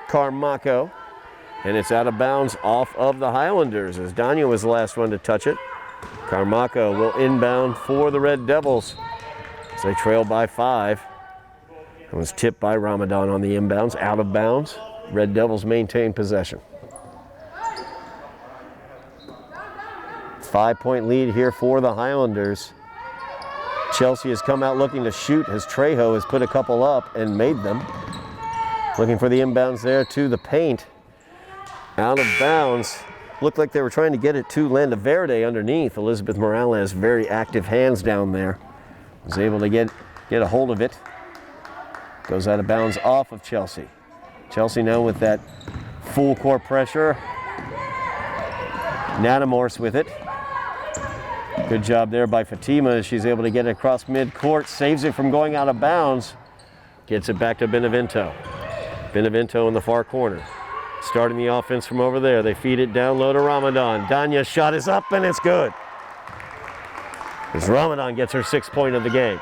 A: Carmaco. And it's out of bounds off of the Highlanders as Danya was the last one to touch it. Carmaco will inbound for the Red Devils as they trail by 5. It was tipped by Ramadan on the inbounds, out of bounds. Red Devils maintain possession. 5-point lead here for the Highlanders. Chelsea has come out looking to shoot as Trejo has put a couple up and made them. Looking for the inbounds there to the paint. Out of bounds. Looked like they were trying to get it to Landaverde underneath. Elizabeth Morales, very active hands down there. Was able to get a hold of it. Goes out of bounds off of Chelsea. Chelsea now with that full court pressure. Natamorse with it. Good job there by Fatima as she's able to get it across midcourt. Saves it from going out of bounds. Gets it back to Benevento. Benevento in the far corner. Starting the offense from over there. They feed it down low to Ramadan. Danya's shot is up and it's good. As Ramadan gets her 6th point of the game.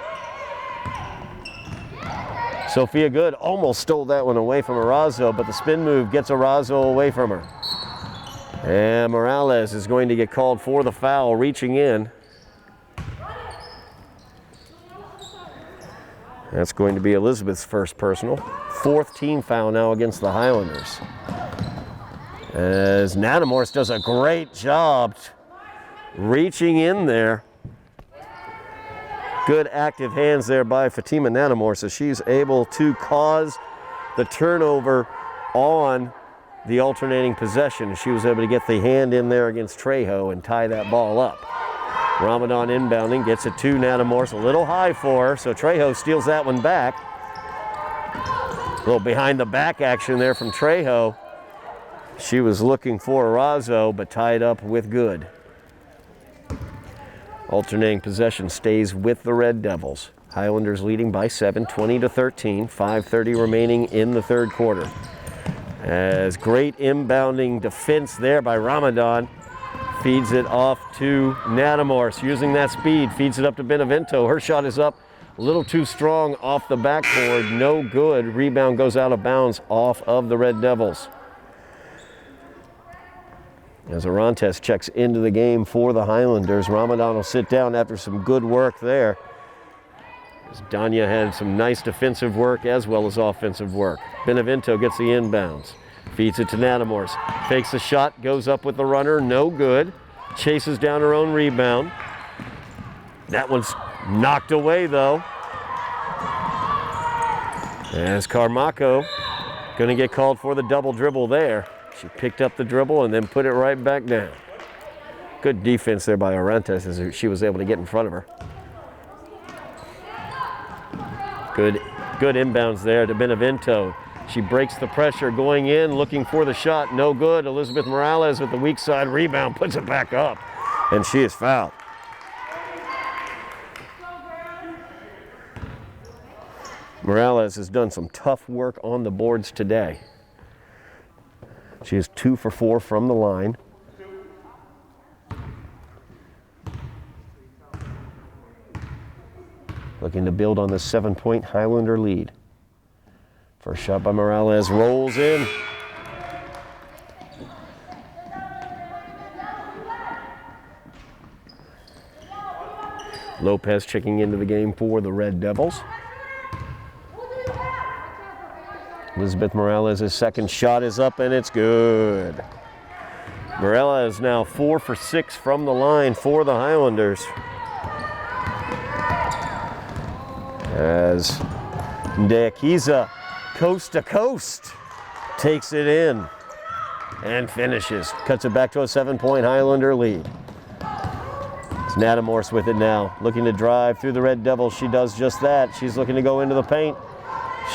A: Sophia Good almost stole that one away from Arazo, but the spin move gets Arazo away from her. And Morales is going to get called for the foul, reaching in. That's going to be Elizabeth's first personal. 4th team foul now against the Highlanders. As Natamorse does a great job reaching in there. Good active hands there by Fatima Natamorse as she's able to cause the turnover on the alternating possession. She was able to get the hand in there against Trejo and tie that ball up. Ramadan inbounding, gets it to Natamorse, a little high for her, so Trejo steals that one back. A little behind the back action there from Trejo. She was looking for Arazo, but tied up with Good. Alternating possession stays with the Red Devils. Highlanders leading by 7, 20-13, 5:30 remaining in the third quarter. As great inbounding defense there by Ramadan. Feeds it off to Natamorse, using that speed, feeds it up to Benevento. Her shot is up, a little too strong off the backboard, no good. Rebound goes out of bounds off of the Red Devils. As Orantes checks into the game for the Highlanders, Ramadan will sit down after some good work there. As Danya had some nice defensive work as well as offensive work. Benevento gets the inbounds. Feeds it to Natamors. Fakes a shot, goes up with the runner, no good. Chases down her own rebound. That one's knocked away though. As Carmaco going to get called for the double dribble there. She picked up the dribble and then put it right back down. Good defense there by Orantes as she was able to get in front of her. Good inbounds there to Benevento. She breaks the pressure, going in, looking for the shot, no good. Elizabeth Morales with the weak side rebound, puts it back up, and she is fouled. Morales has done some tough work on the boards today. She is 2 for 4 from the line. Looking to build on the 7-point Highlander lead. First shot by Morales rolls in. Lopez checking into the game for the Red Devils. Elizabeth Morales' second shot is up and it's good. Morales now 4 for 6 from the line for the Highlanders. As Deakiza, coast to coast, takes it in and finishes. Cuts it back to a 7-point Highlander lead. It's Natamors with it now, looking to drive through the Red Devils. She does just that. She's looking to go into the paint.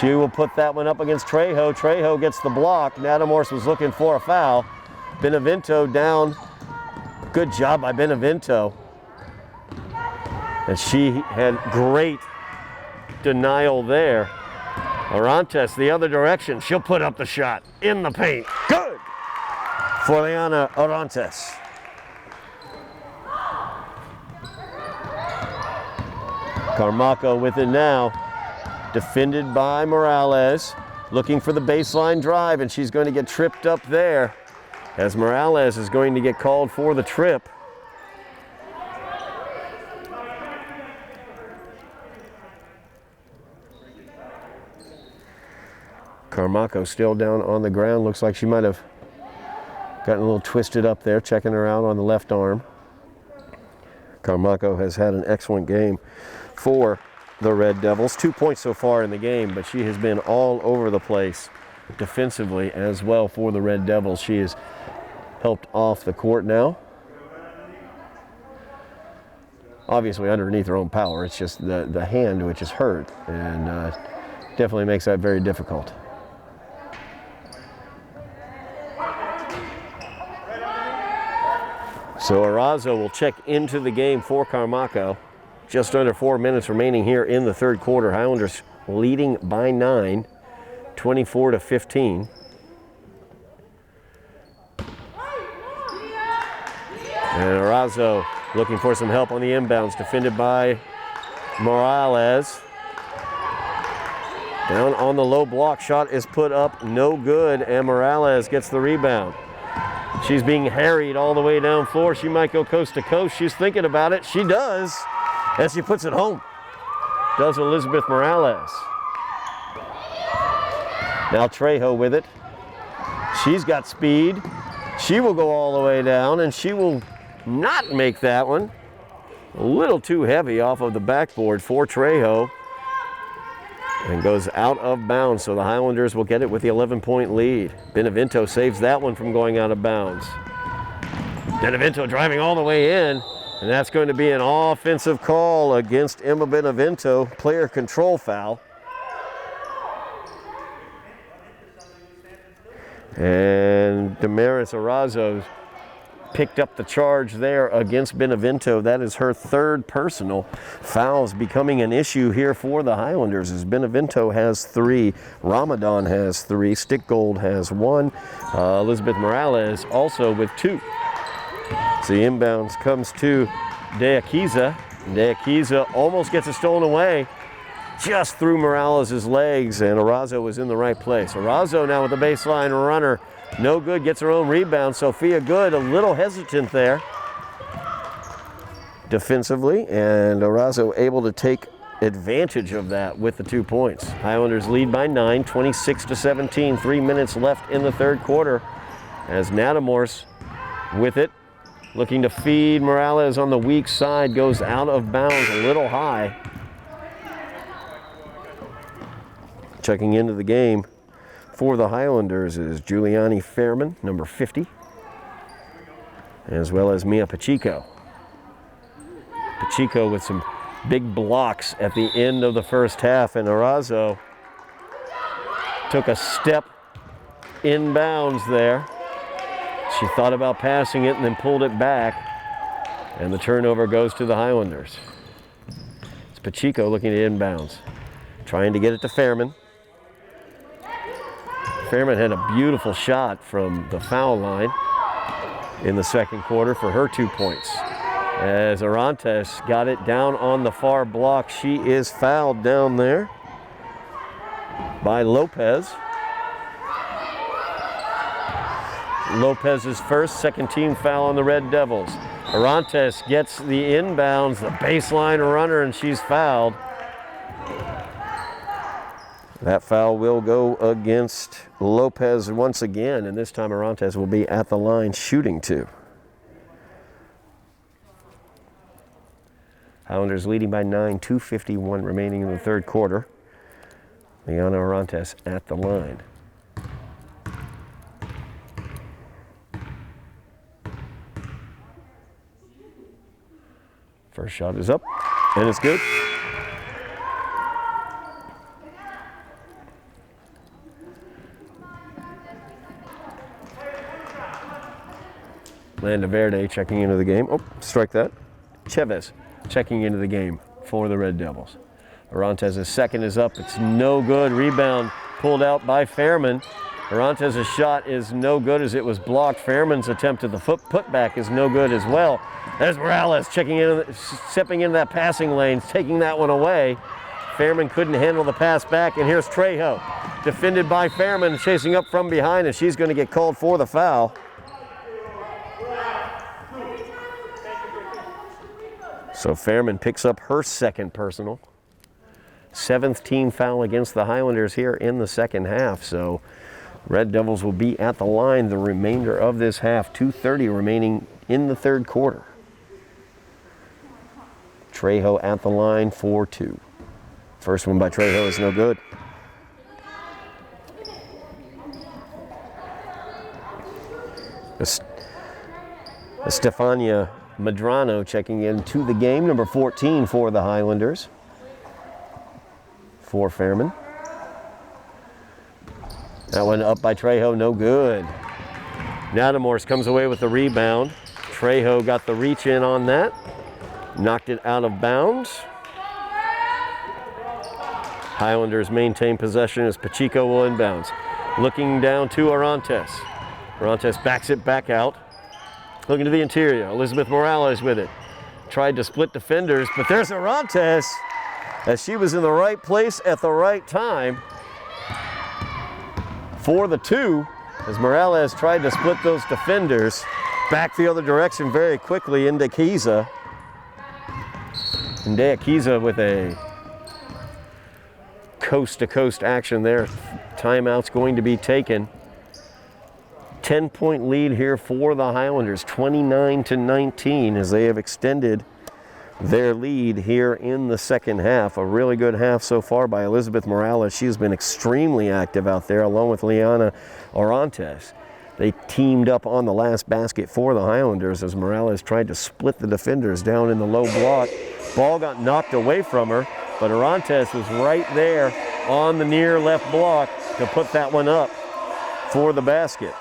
A: She will put that one up against Trejo. Trejo gets the block. Natamors was looking for a foul. Benevento down. Good job by Benevento. And she had great denial there. Orantes the other direction. She'll put up the shot in the paint. Good for Liana Orantes. Carmaco with it now. Defended by Morales. Looking for the baseline drive, and she's going to get tripped up there as Morales is going to get called for the trip. Carmaco still down on the ground. Looks like she might have gotten a little twisted up there, checking her out on the left arm. Carmaco has had an excellent game for the Red Devils. 2 points so far in the game, but she has been all over the place defensively as well for the Red Devils. She is helped off the court now. Obviously underneath her own power. It's just the hand which is hurt, and definitely makes that very difficult. So Arazo will check into the game for Carmaco. Just under 4 minutes remaining here in the third quarter. Highlanders leading by 9, 24-15. And Arazo looking for some help on the inbounds, defended by Morales. Down on the low block, shot is put up, no good, and Morales gets the rebound. She's being harried all the way down floor. She might go coast to coast. She's thinking about it. She does. As she puts it home, does Elizabeth Morales. Now Trejo with it. She's got speed. She will go all the way down, and she will not make that one. A little too heavy off of the backboard for Trejo. And goes out of bounds, so the Highlanders will get it with the 11-point lead. Benevento saves that one from going out of bounds. Benevento driving all the way in. And that's going to be an offensive call against Emma Benevento, player control foul. And Damaris Arazo picked up the charge there against Benevento. That is her third personal. Fouls becoming an issue here for the Highlanders as Benevento has 3, Ramadan has 3, Stickgold has 1, Elizabeth Morales also with 2. So the inbounds comes to Deakiza. Deakiza almost gets it stolen away just through Morales' legs, and Arazo was in the right place. Arazo now with the baseline runner. No good, gets her own rebound. Sophia Good a little hesitant there defensively, and Arazo able to take advantage of that with the 2 points. Highlanders lead by 9, 26-17, 3 minutes left in the third quarter as Natamorse with it, looking to feed. Morales on the weak side, goes out of bounds a little high. Checking into the game for the Highlanders is Giuliani Fairman, number 50, as well as Mia Pacheco. Pacheco with some big blocks at the end of the first half, and Arazo took a step inbounds there. She thought about passing it and then pulled it back, and the turnover goes to the Highlanders. It's Pacheco looking at inbounds, trying to get it to Fairman. Fairman had a beautiful shot from the foul line in the second quarter for her 2 points. As Orantes got it down on the far block, she is fouled down there by Lopez. Lopez's first, second team foul on the Red Devils. Orantes gets the inbounds, the baseline runner, and she's fouled. That foul will go against Lopez once again, and this time Orantes will be at the line shooting 2. Highlanders leading by 9, 2:51 remaining in the third quarter. Liana Orantes at the line. First shot is up, and it's good. Landaverde checking into the game. Oh, strike that. Chavez checking into the game for the Red Devils. Orantes' second is up. It's no good. Rebound pulled out by Fairman. Orantes' shot is no good as it was blocked. Fairman's attempt at the putback is no good as well. There's Morales checking in, stepping into that passing lane, taking that one away. Fairman couldn't handle the pass back, and here's Trejo, defended by Fairman, chasing up from behind, and she's going to get called for the foul. So Fairman picks up her second personal. 7th team foul against the Highlanders here in the second half. So Red Devils will be at the line the remainder of this half. 2:30 remaining in the third quarter. Trejo at the line for 2. First one by Trejo is no good. Estefania Medrano checking into the game, number 14 for the Highlanders. For Fairman. That one up by Trejo, no good. Natamorse comes away with the rebound. Trejo got the reach in on that. Knocked it out of bounds. Highlanders maintain possession as Pacheco will inbounds. Looking down to Orantes. Orantes backs it back out. Looking to the interior. Elizabeth Morales with it. Tried to split defenders, but there's Orantes as she was in the right place at the right time for the 2 as Morales tried to split those defenders. Back the other direction very quickly into Kiza. And Kiza with a coast-to-coast action there. Timeout's going to be taken. 10-point lead here for the Highlanders, 29-19, as they have extended their lead here in the second half. A really good half so far by Elizabeth Morales. She's been extremely active out there, along with Liana Orantes. They teamed up on the last basket for the Highlanders as Morales tried to split the defenders down in the low block. Ball got knocked away from her, but Orantes was right there on the near left block to put that one up for the basket.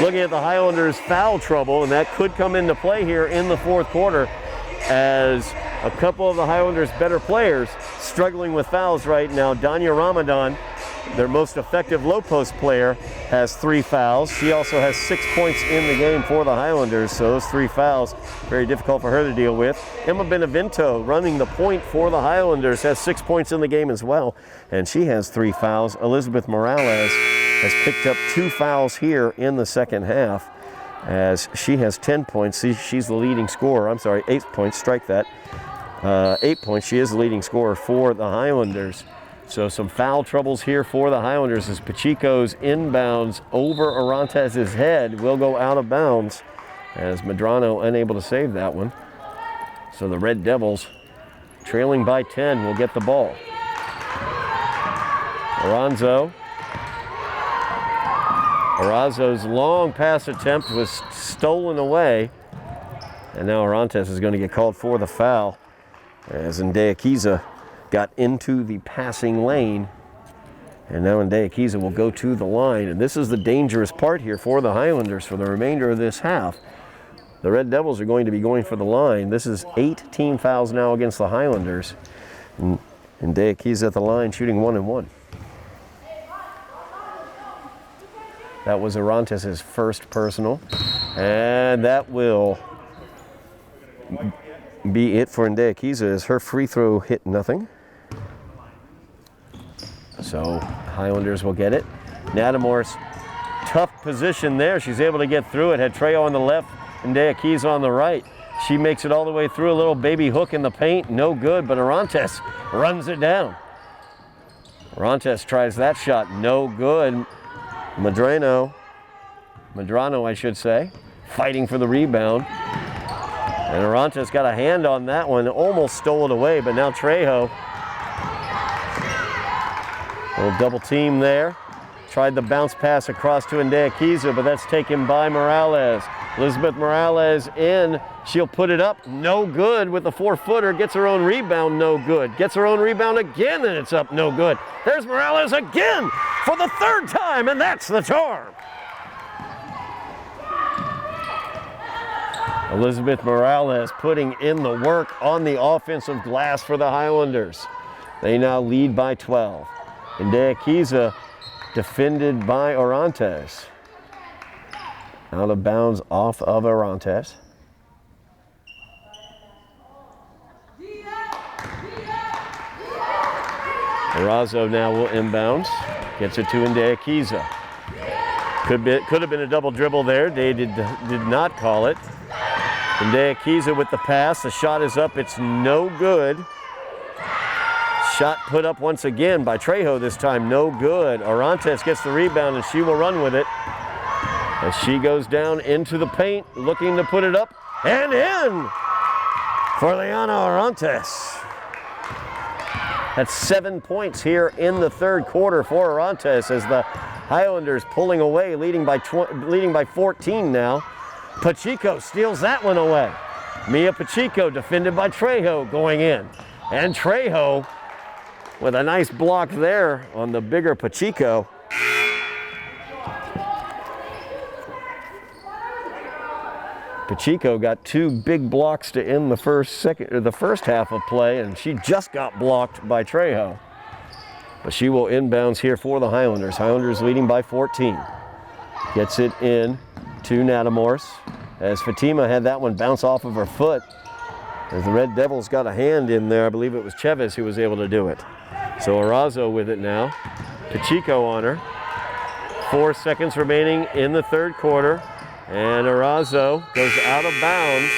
A: Looking at the Highlanders' foul trouble, and that could come into play here in the fourth quarter as a couple of the Highlanders' better players struggling with fouls right now. Danya Ramadan, their most effective low post player, has 3 fouls. She also has 6 points in the game for the Highlanders, so those 3 fouls, very difficult for her to deal with. Emma Benevento, running the point for the Highlanders, has 6 points in the game as well, and she has 3 fouls. Elizabeth Morales has picked up 2 fouls here in the second half as she has 10 points. She's the leading scorer. I'm sorry, 8 points, strike that. 8 points. She is the leading scorer for the Highlanders. So some foul troubles here for the Highlanders as Pacheco's inbounds over Orantes' head will go out of bounds as Medrano unable to save that one. So the Red Devils, trailing by 10, will get the ball. Arazo's long pass attempt was stolen away. And now Orantes is going to get called for the foul as Ndeakiza got into the passing lane. And now Ndeakiza will go to the line. And this is the dangerous part here for the Highlanders for the remainder of this half. The Red Devils are going to be going for the line. This is 8 team fouls now against the Highlanders. And Ndeakiza at the line shooting 1 and 1. That was Orantes' first personal. And that will be it for Ndeakiza as her free throw hit nothing. So Highlanders will get it. Natamor's tough position there. She's able to get through it. Had Trejo on the left and Ndeakiza on the right. She makes it all the way through, a little baby hook in the paint. No good, but Orantes runs it down. Orantes tries that shot. No good. Medrano, I should say, fighting for the rebound. And Orantes got a hand on that one, almost stole it away, but now Trejo. A little double team there. Tried the bounce pass across to Ndeakiza, but that's taken by Morales. Elizabeth Morales in. She'll put it up. No good with the 4-footer. Gets her own rebound. No good. Gets her own rebound again, and it's up. No good. There's Morales again for the 3rd time, and that's the charm. Elizabeth Morales putting in the work on the offensive glass for the Highlanders. They now lead by 12. Ndeakiza defended by Orantes. Out of bounds off of Orantes. Arazo now will inbounds. Gets it to Ndeakiza. Could have been a double dribble there. They did not call it. Ndeakiza with the pass. The shot is up. It's no good. Shot put up once again by Trejo this time. No good. Orantes gets the rebound and she will run with it. As she goes down into the paint, looking to put it up and in for Liana Orantes. That's 7 points here in the 3rd quarter for Orantes as the Highlanders pulling away, leading by 14 now. Pacheco steals that one away. Mia Pacheco defended by Trejo going in. And Trejo with a nice block there on the bigger Pacheco. Pacheco got 2 big blocks to end the first half of play, and she just got blocked by Trejo. But she will inbounds here for the Highlanders. Highlanders leading by 14. Gets it in to Natamors as Fatima had that one bounce off of her foot. As the Red Devils got a hand in there, I believe it was Chavez who was able to do it. So Arazo with it now. Pacheco on her. 4 seconds remaining in the 3rd quarter. And Arazo goes out of bounds.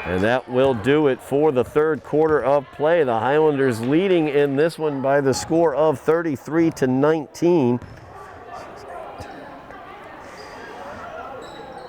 A: And that will do it for the 3rd quarter of play. The Highlanders leading in this one by the score of 33-19.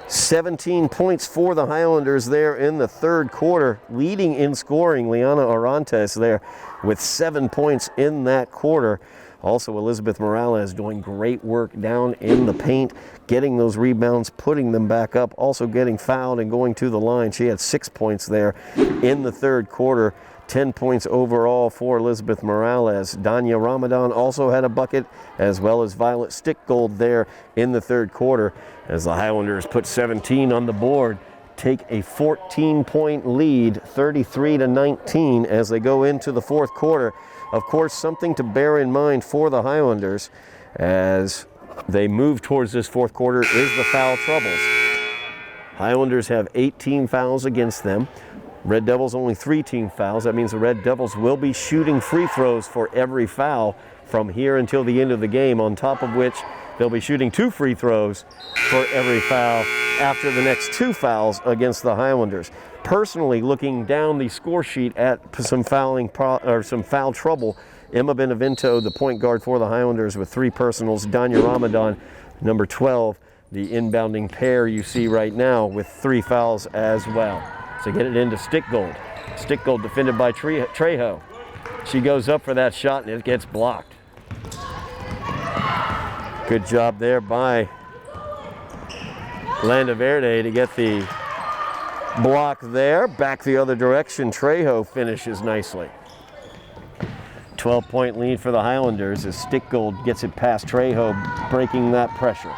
A: 17 points for the Highlanders there in the 3rd quarter. Leading in scoring, Liana Orantes there with 7 points in that quarter. Also, Elizabeth Morales doing great work down in the paint, getting those rebounds, putting them back up, also getting fouled and going to the line. She had 6 points there in the 3rd quarter. 10 points overall for Elizabeth Morales. Danya Ramadan also had a bucket, as well as Violet Stickgold there in the 3rd quarter, as the Highlanders put 17 on the board, take a 14-point lead, 33-19, as they go into the 4th quarter. Of course, something to bear in mind for the Highlanders as they move towards this 4th quarter is the foul troubles. Highlanders have 18 fouls against them. Red Devils only 3 team fouls. That means the Red Devils will be shooting free throws for every foul from here until the end of the game, on top of which They'll be shooting 2 free throws for every foul after the next 2 fouls against the Highlanders. Personally, looking down the score sheet at some foul trouble, Emma Benevento, the point guard for the Highlanders, with 3 personals. Danya Ramadan, number 12, the inbounding pair you see right now, with 3 fouls as well. So get it into Stickgold. Stickgold defended by Trejo. She goes up for that shot and it gets blocked. Good job there by Landa Verde to get the block there. Back the other direction, Trejo finishes nicely. 12-point lead for the Highlanders as Stickgold gets it past Trejo, breaking that pressure.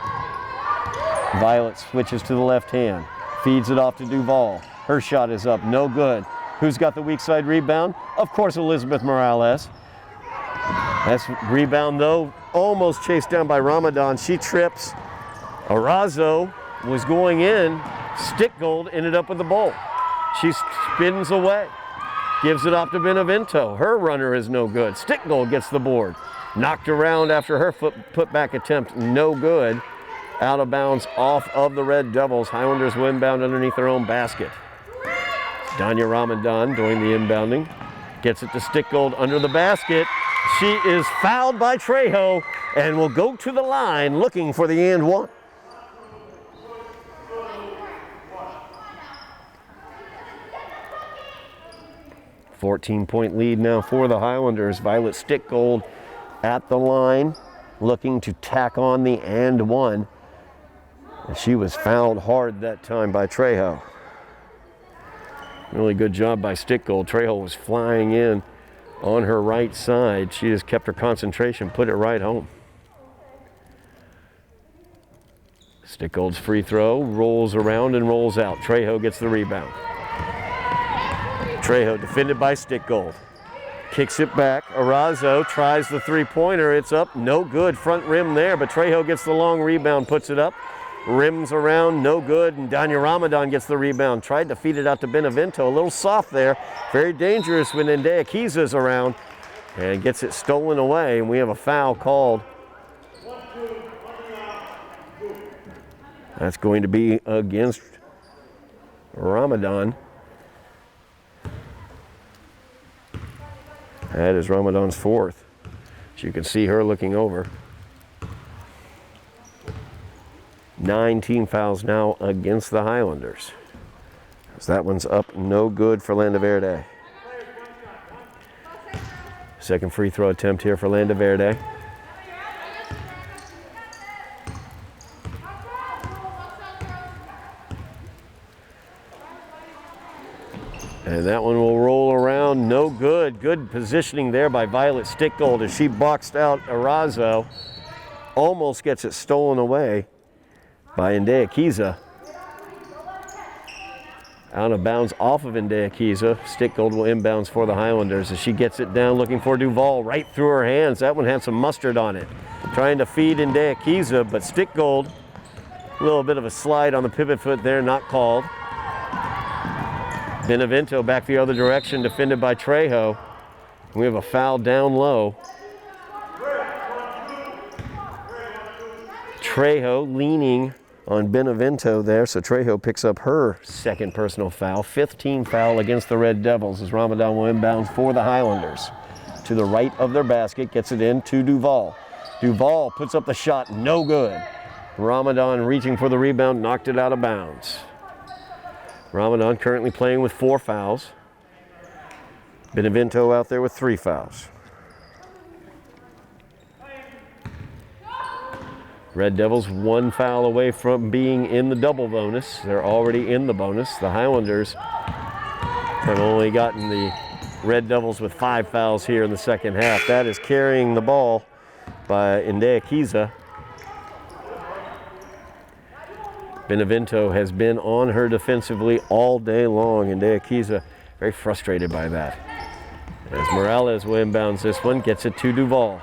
A: Violet switches to the left hand, feeds it off to Duval. Her shot is up, no good. Who's got the weak side rebound? Of course, Elizabeth Morales. That's rebound though, almost chased down by Ramadan. She trips. Arazo was going in. Stickgold ended up with the ball. She spins away, gives it off to Benevento. Her runner is no good. Stickgold gets the board. Knocked around after her putback attempt, no good. Out of bounds off of the Red Devils. Highlanders will inbound underneath their own basket. Danya Ramadan doing the inbounding. Gets it to Stickgold under the basket. She is fouled by Trejo and will go to the line looking for the and one. A 14-point lead now for the Highlanders. Violet Stickgold at the line looking to tack on the and one. And she was fouled hard that time by Trejo. Really good job by Stickgold. Trejo was flying in on her right side. She just kept her concentration, put it right home. Stickgold's free throw rolls around and rolls out. Trejo gets the rebound. Trejo defended by Stickgold. Kicks it back. Arazo tries the three-pointer. It's up, no good. Front rim there, but Trejo gets the long rebound, puts it up. Rims around, no good, and Danya Ramadan gets the rebound. Tried to feed it out to Benevento, a little soft there. Very dangerous when Ndea Kiza's around, and gets it stolen away, and we have a foul called. That's going to be against Ramadan. That is Ramadan's 4th. As you can see her looking over. 9 team fouls now against the Highlanders. So that one's up, no good for Landa Verde. Second free throw attempt here for Landa Verde. And that one will roll around, no good. Good positioning there by Violet Stickgold as she boxed out Arazo. Almost gets it stolen away by Ndea Kiza. Out of bounds off of Ndea Kiza. Stickgold will inbounds for the Highlanders as she gets it down looking for Duval right through her hands. That one had some mustard on it. Trying to feed Ndea Kiza, but Stickgold, a little bit of a slide on the pivot foot there, not called. Benevento back the other direction, defended by Trejo. We have a foul down low. Trejo leaning on Benevento there, so Trejo picks up her second personal foul. 5th team foul against the Red Devils as Ramadan will inbound for the Highlanders. To the right of their basket, gets it in to Duval. Duval puts up the shot, no good. Ramadan reaching for the rebound, knocked it out of bounds. Ramadan currently playing with 4 fouls. Benevento out there with 3 fouls. Red Devils 1 foul away from being in the double bonus. They're already in the bonus. The Highlanders have only gotten the Red Devils with 5 fouls here in the second half. That is carrying the ball by Ndea Kiza. Benevento has been on her defensively all day long. Ndea Kiza very frustrated by that. As Morales will inbounds this one, gets it to Duval.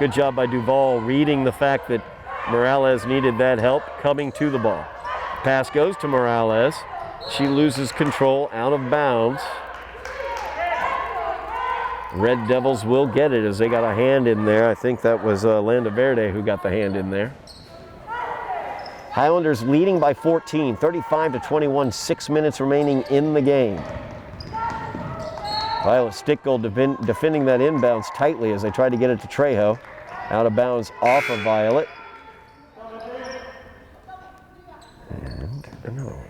A: Good job by Duval reading the fact that Morales needed that help, coming to the ball. Pass goes to Morales. She loses control, out of bounds. Red Devils will get it as they got a hand in there. I think that was Landa Verde who got the hand in there. Highlanders leading by 14, 35-21, 6 minutes remaining in the game. Violet Stickgold defending that inbounds tightly as they tried to get it to Trejo. Out of bounds off of Violet. And another one.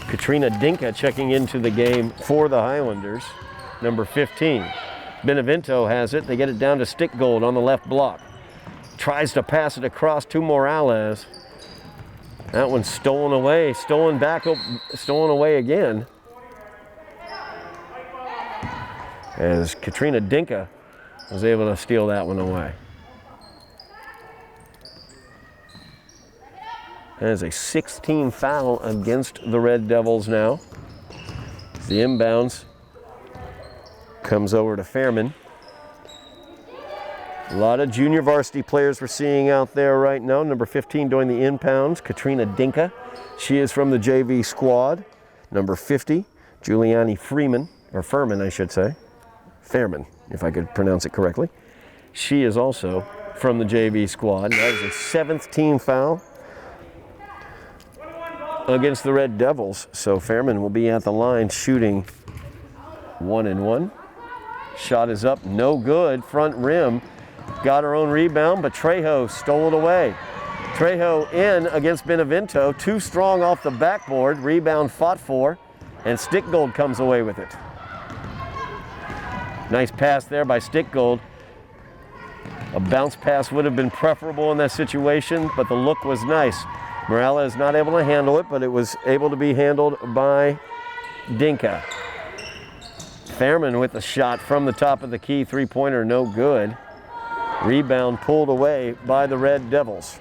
A: Katrina Dinka checking into the game for the Highlanders, number 15. Benevento has it. They get it down to Stickgold on the left block. Tries to pass it across to Morales. That one's stolen away, stolen away again. As Katrina Dinka was able to steal that one away. That is a 16 foul against the Red Devils now. The inbounds comes over to Fairman. A lot of junior varsity players we're seeing out there right now. Number 15 doing the inbounds, Katrina Dinka. She is from the JV squad. Number 50, Giuliani Furman, I should say. Fairman, if I could pronounce it correctly. She is also from the JV squad. That is a 7th team foul against the Red Devils. So Fairman will be at the line shooting 1-1. Shot is up, no good, front rim. Got her own rebound, but Trejo stole it away. Trejo in against Benevento, too strong off the backboard. Rebound fought for, and Stickgold comes away with it. Nice pass there by Stickgold. A bounce pass would have been preferable in that situation, but the look was nice. Morales not able to handle it, but it was able to be handled by Dinka. Fairman with the shot from the top of the key, three-pointer, no good. Rebound pulled away by the Red Devils.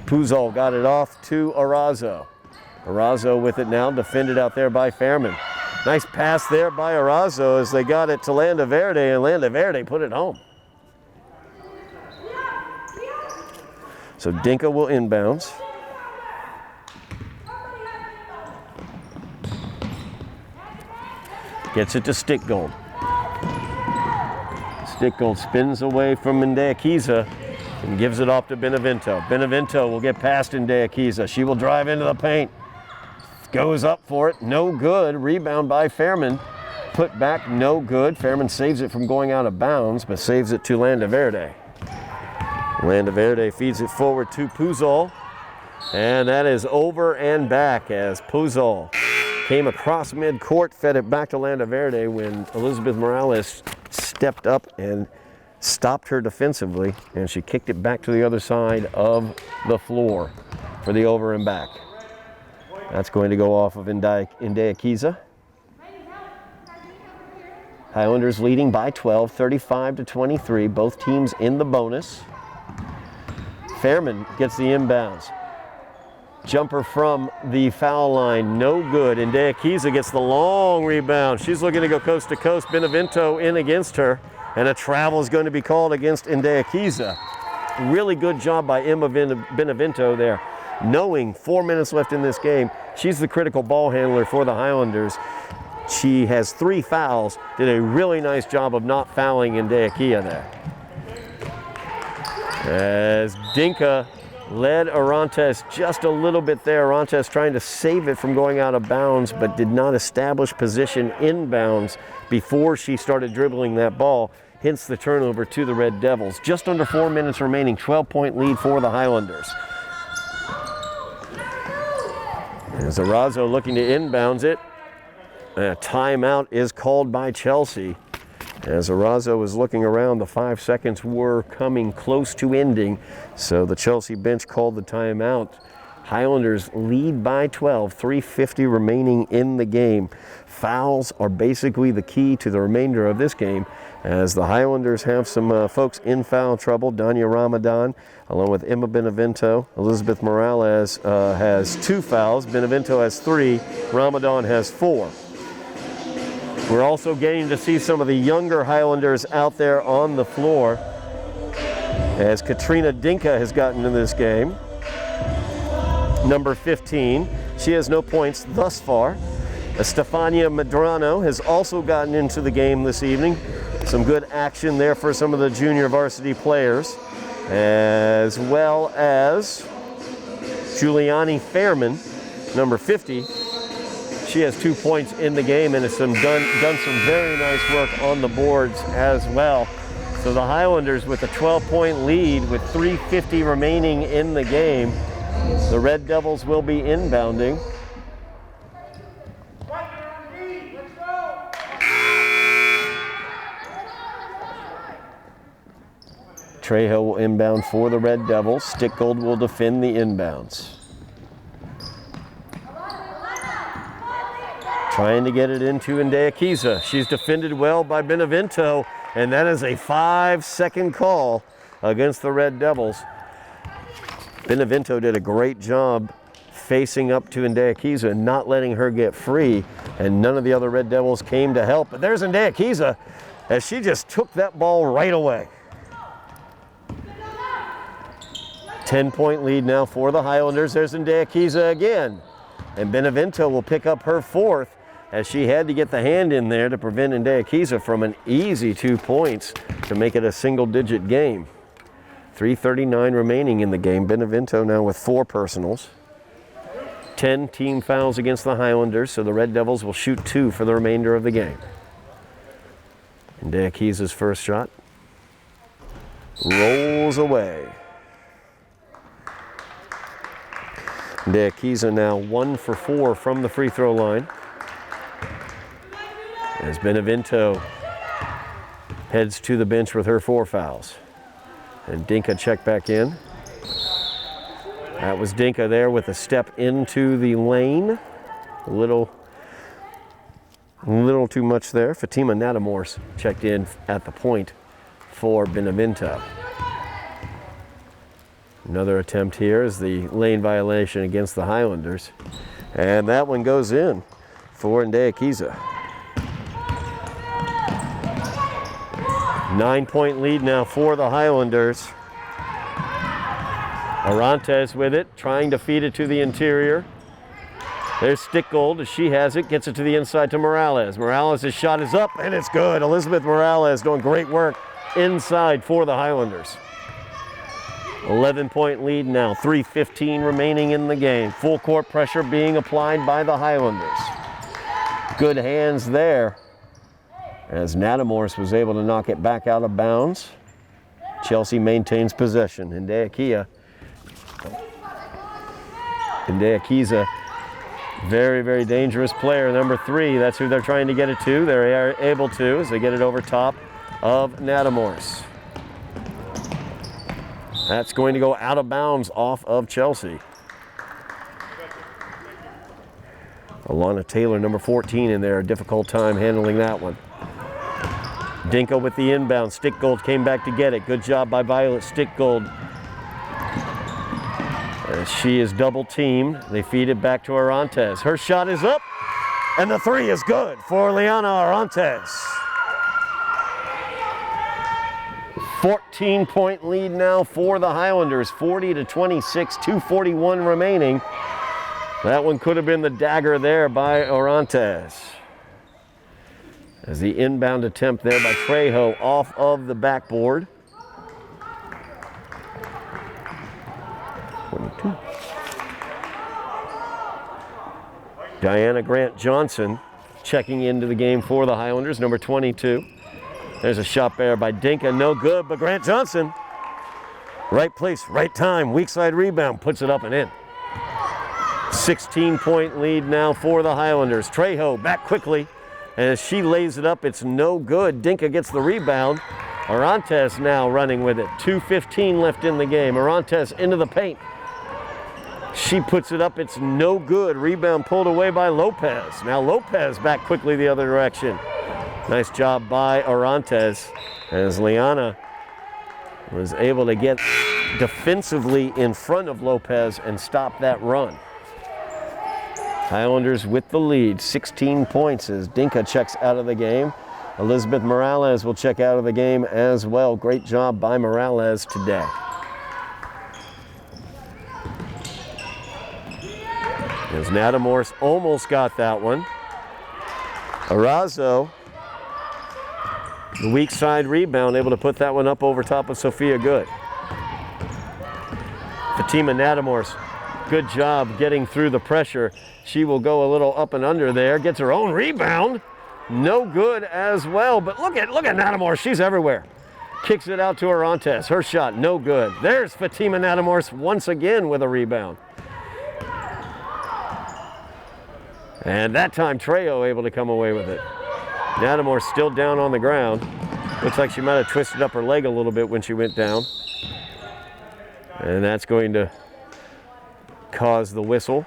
A: Puzol got it off to Arazo. Arazo with it now, defended out there by Fairman. Nice pass there by Arazo as they got it to Landa Verde, and Landa Verde put it home. So Dinka will inbounds. Gets it to Stickgold. Stickgold spins away from Ndeakiza and gives it off to Benevento. Benevento will get past Ndeakiza. She will drive into the paint. Goes up for it, no good. Rebound by Fairman. Put back, no good. Fairman saves it from going out of bounds, but saves it to Landa Verde. Landa Verde feeds it forward to Puzol. And that is over and back as Puzol came across midcourt, fed it back to Landa Verde when Elizabeth Morales stepped up and stopped her defensively, and she kicked it back to the other side of the floor for the over and back. That's going to go off of Ndeakiza. Highlanders leading by 12, 35-23, both teams in the bonus. Fairman gets the inbounds. Jumper from the foul line, no good. Ndeakiza gets the long rebound. She's looking to go coast to coast. Benevento in against her, and a travel is going to be called against Ndeakiza. Really good job by Emma Benevento there. Knowing 4 minutes left in this game, she's the critical ball handler for the Highlanders. She has 3 fouls, did a really nice job of not fouling Ndeakiza there. As Dinka led Arantes just a little bit there. Arantes trying to save it from going out of bounds, but did not establish position inbounds before she started dribbling that ball. Hence the turnover to the Red Devils. Just under 4 minutes remaining, 12-point lead for the Highlanders. As Arazo looking to inbounds it. A timeout is called by Chelsea. As Arazo was looking around, the 5 seconds were coming close to ending, so the Chelsea bench called the timeout. Highlanders lead by 12, 3:50 remaining in the game. Fouls are basically the key to the remainder of this game, as the Highlanders have some folks in foul trouble. Danya Ramadan, along with Emma Benevento. Elizabeth Morales has 2 fouls. Benevento has 3. Ramadan has 4. We're also getting to see some of the younger Highlanders out there on the floor. as Katrina Dinka has gotten into this game. Number 15. She has no points thus far. Estefania Medrano has also gotten into the game this evening. Some good action there for some of the junior varsity players, as well as Giuliani Fairman, number 50. She has 2 points in the game and has done some very nice work on the boards as well. So the Highlanders with a 12-point lead with 3:50 remaining in the game. The Red Devils will be inbounding. Trejo will inbound for the Red Devils. Stickgold will defend the inbounds. Trying to get it into Ndeakiza. She's defended well by Benevento, and that is a 5-second call against the Red Devils. Benevento did a great job facing up to Ndeakiza and not letting her get free, and none of the other Red Devils came to help. But there's Ndeakiza, as she just took that ball right away. 10-point lead now for the Highlanders. There's Ndeakiza again. And Benevento will pick up her 4th, as she had to get the hand in there to prevent Ndeakiza from an easy 2 points to make it a single-digit game. 3:39 remaining in the game. Benevento now with 4 personals. 10 team fouls against the Highlanders, so the Red Devils will shoot 2 for the remainder of the game. Ndeakiza's first shot rolls away. Ndeakiza now 1 for 4 from the free throw line, as Benevento heads to the bench with her 4 fouls. And Dinka checked back in. That was Dinka there with a step into the lane. A little too much there. Fatima Natamors checked in at the point for Benevento. Another attempt here is the lane violation against the Highlanders. And that one goes in for Ndeakiza. 9-point lead now for the Highlanders. Arantes with it, trying to feed it to the interior. There's Stickgold as she has it, gets it to the inside to Morales. Morales' shot is up and it's good. Elizabeth Morales doing great work inside for the Highlanders. 11-point lead now, 3:15 remaining in the game. Full court pressure being applied by the Highlanders. Good hands there, as Natamors was able to knock it back out of bounds. Chelsea maintains possession. Ndeakiza, very, very dangerous player, number 3. That's who they're trying to get it to. They're able to as they get it over top of Natamors. That's going to go out of bounds off of Chelsea. Alana Taylor, number 14 in there, a difficult time handling that one. Dinka with the inbound. Stickgold came back to get it. Good job by Violet Stickgold. She is double teamed. They feed it back to Arantes. Her shot is up, and the 3 is good for Liana Arantes. 14-point lead now for the Highlanders, 40-26, 2:41 remaining. That one could have been the dagger there by Arantes. As the inbound attempt there by Trejo off of the backboard. 22. Diana Grant Johnson checking into the game for the Highlanders, number 22. There's a shot there by Dinka, no good, but Grant Johnson, right place, right time, weak side rebound, puts it up and in. 16-point lead now for the Highlanders. Trejo back quickly, and as she lays it up, it's no good. Dinka gets the rebound. Arantes now running with it. 2:15 left in the game. Arantes into the paint. She puts it up, it's no good. Rebound pulled away by Lopez. Now Lopez back quickly the other direction. Nice job by Arantes, as Liana was able to get defensively in front of Lopez and stop that run. Highlanders with the lead, 16 points as Dinka checks out of the game. Elizabeth Morales will check out of the game as well. Great job by Morales today. As Natamorse almost got that one. Arazo, the weak side rebound, able to put that one up over top of Sophia Good. Fatima Natamorse, good job getting through the pressure. She will go a little up and under there, gets her own rebound. No good as well, but look at Natamorse, she's everywhere. Kicks it out to Orantes, her shot, no good. There's Fatima Natamorse once again with a rebound. And that time Trejo able to come away with it. Natamorse still down on the ground. Looks like she might have twisted up her leg a little bit when she went down. And that's going to cause the whistle.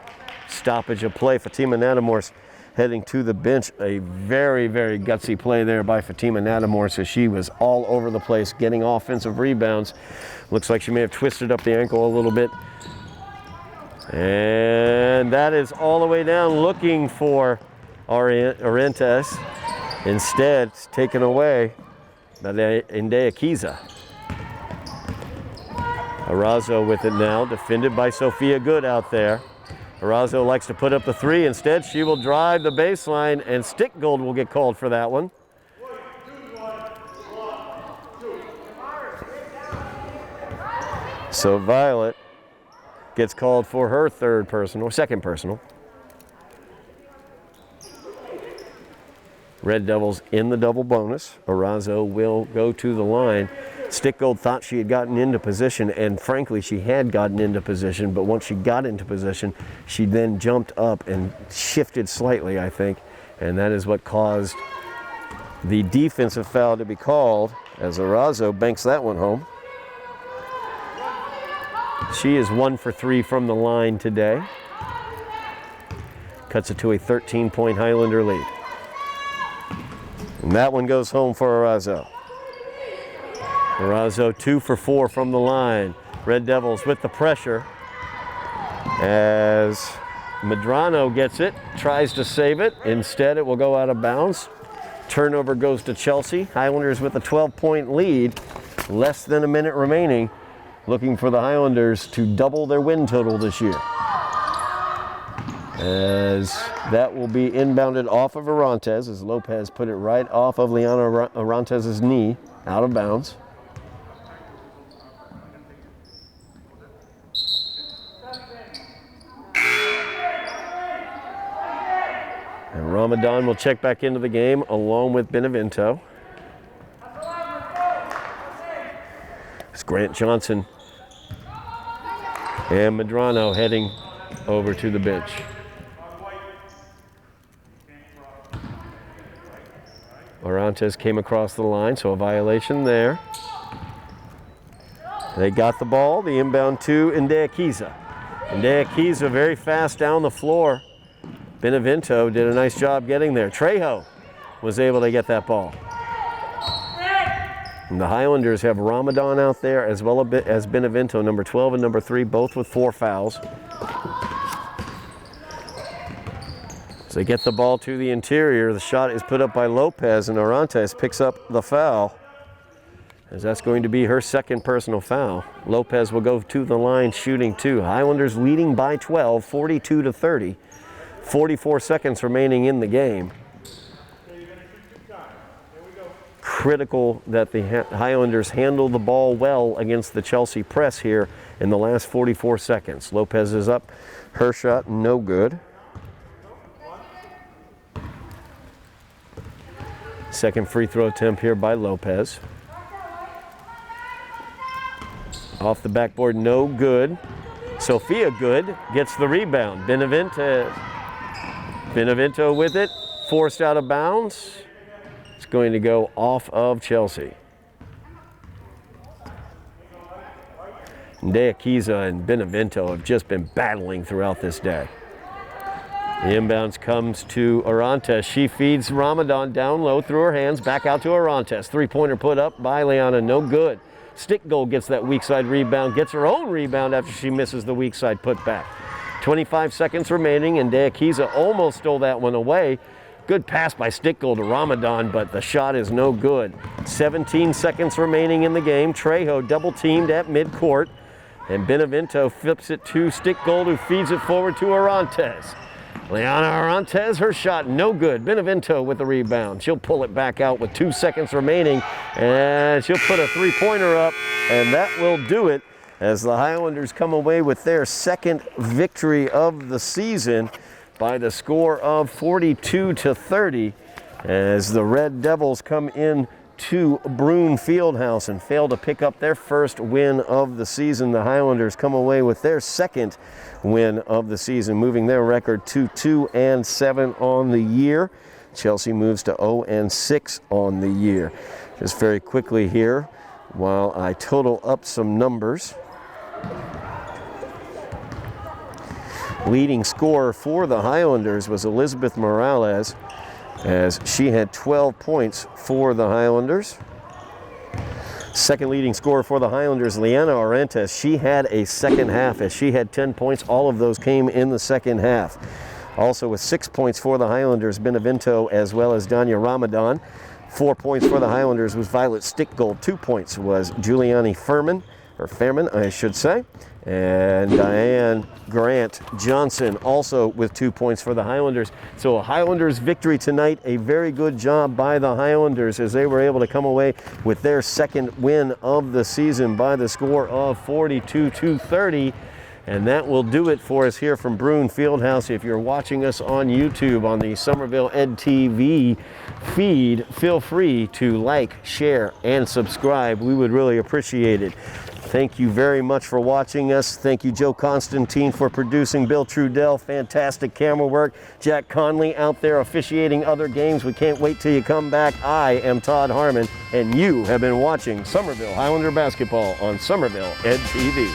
A: Stoppage of play. Fatima Natamorse heading to the bench. A very, very gutsy play there by Fatima Natamorse as she was all over the place getting offensive rebounds. Looks like she may have twisted up the ankle a little bit. And that is all the way down looking for Orantes. Instead, it's taken away by Indea Kiza. Arazo with it now, defended by Sophia Good out there. Arazo likes to put up the three. Instead, she will drive the baseline, and Stickgold will get called for that one. So Violet gets called for her second personal. Red Devils in the double bonus. Arazo will go to the line. Stickgold thought she had gotten into position, and frankly, she had gotten into position, but once she got into position, she then jumped up and shifted slightly, I think, and that is what caused the defensive foul to be called as Arazo banks that one home. She is 1 for 3 from the line today. Cuts it to a 13-point Highlander lead. And that one goes home for Arazo. Arazo 2 for 4 from the line. Red Devils with the pressure as Medrano gets it, tries to save it. Instead, it will go out of bounds. Turnover goes to Chelsea. Highlanders with a 12-point lead. Less than a minute remaining. Looking for the Highlanders to double their win total this year. As that will be inbounded off of Orantes as Lopez put it right off of Liana Orantes' knee, out of bounds. And Ramadan will check back into the game along with Benevento. It's Grant Johnson and Medrano heading over to the bench. Orantes came across the line, so a violation there. They got the ball, the inbound to Indea Kiza. Indea Kiza very fast down the floor. Benevento did a nice job getting there. Trejo was able to get that ball. And the Highlanders have Ramadan out there as well as Benevento, number 12 and number 3, both with 4 fouls. So they get the ball to the interior. The shot is put up by Lopez, and Orantes picks up the foul, as that's going to be her second personal foul. Lopez will go to the line shooting 2. Highlanders leading by 12, 42-30. 44 seconds remaining in the game. Critical that the Highlanders handle the ball well against the Chelsea press here in the last 44 seconds. Lopez is up. Her shot, no good. Second free throw attempt here by Lopez. Off the backboard, no good. Sophia Good gets the rebound. Benevento with it, forced out of bounds. It's going to go off of Chelsea. Indea Kiza and Benevento have just been battling throughout this day. The inbounds comes to Orantes. She feeds Ramadan down low through her hands, back out to Orantes. Three-pointer put up by Liana, no good. Stickgold gets that weak side rebound, gets her own rebound after she misses the weak side putback. 25 seconds remaining, and Indea Kiza almost stole that one away. Good pass by Stickgold to Ramadan, but the shot is no good. 17 seconds remaining in the game. Trejo double teamed at midcourt. And Benevento flips it to Stickgold, who feeds it forward to Orantes. Liana Orantes, her shot no good. Benevento with the rebound. She'll pull it back out with 2 seconds remaining, and she'll put a three-pointer up, and that will do it as the Highlanders come away with their second victory of the season by the score of 42-30 as the Red Devils come in to Broome Fieldhouse and fail to pick up their first win of the season. The Highlanders come away with their second win of the season, moving their record to 2-7 on the year. Chelsea moves to 0-6 on the year. Just very quickly here, while I total up some numbers. Leading scorer for the Highlanders was Elizabeth Morales, as she had 12 points for the Highlanders. Second leading scorer for the Highlanders, Liana Orantes. She had a second half as she had 10 points. All of those came in the second half. Also with 6 points for the Highlanders, Benevento as well as Danya Ramadan. 4 points for the Highlanders was Violet Stickgold. 2 points was Giuliani Fairman, I should say. And Diane Grant Johnson also with 2 points for the Highlanders. So a Highlanders victory tonight, a very good job by the Highlanders as they were able to come away with their second win of the season by the score of 42-30. And that will do it for us here from Broome Fieldhouse. If you're watching us on YouTube on the Somerville Ed TV feed, feel free to like, share, and subscribe. We would really appreciate it. Thank you very much for watching us. Thank you, Joe Constantine, for producing. Bill Trudell, fantastic camera work. Jack Conley out there officiating other games. We can't wait till you come back. I am Todd Harmon, and you have been watching Somerville Highlander basketball on Somerville Ed TV.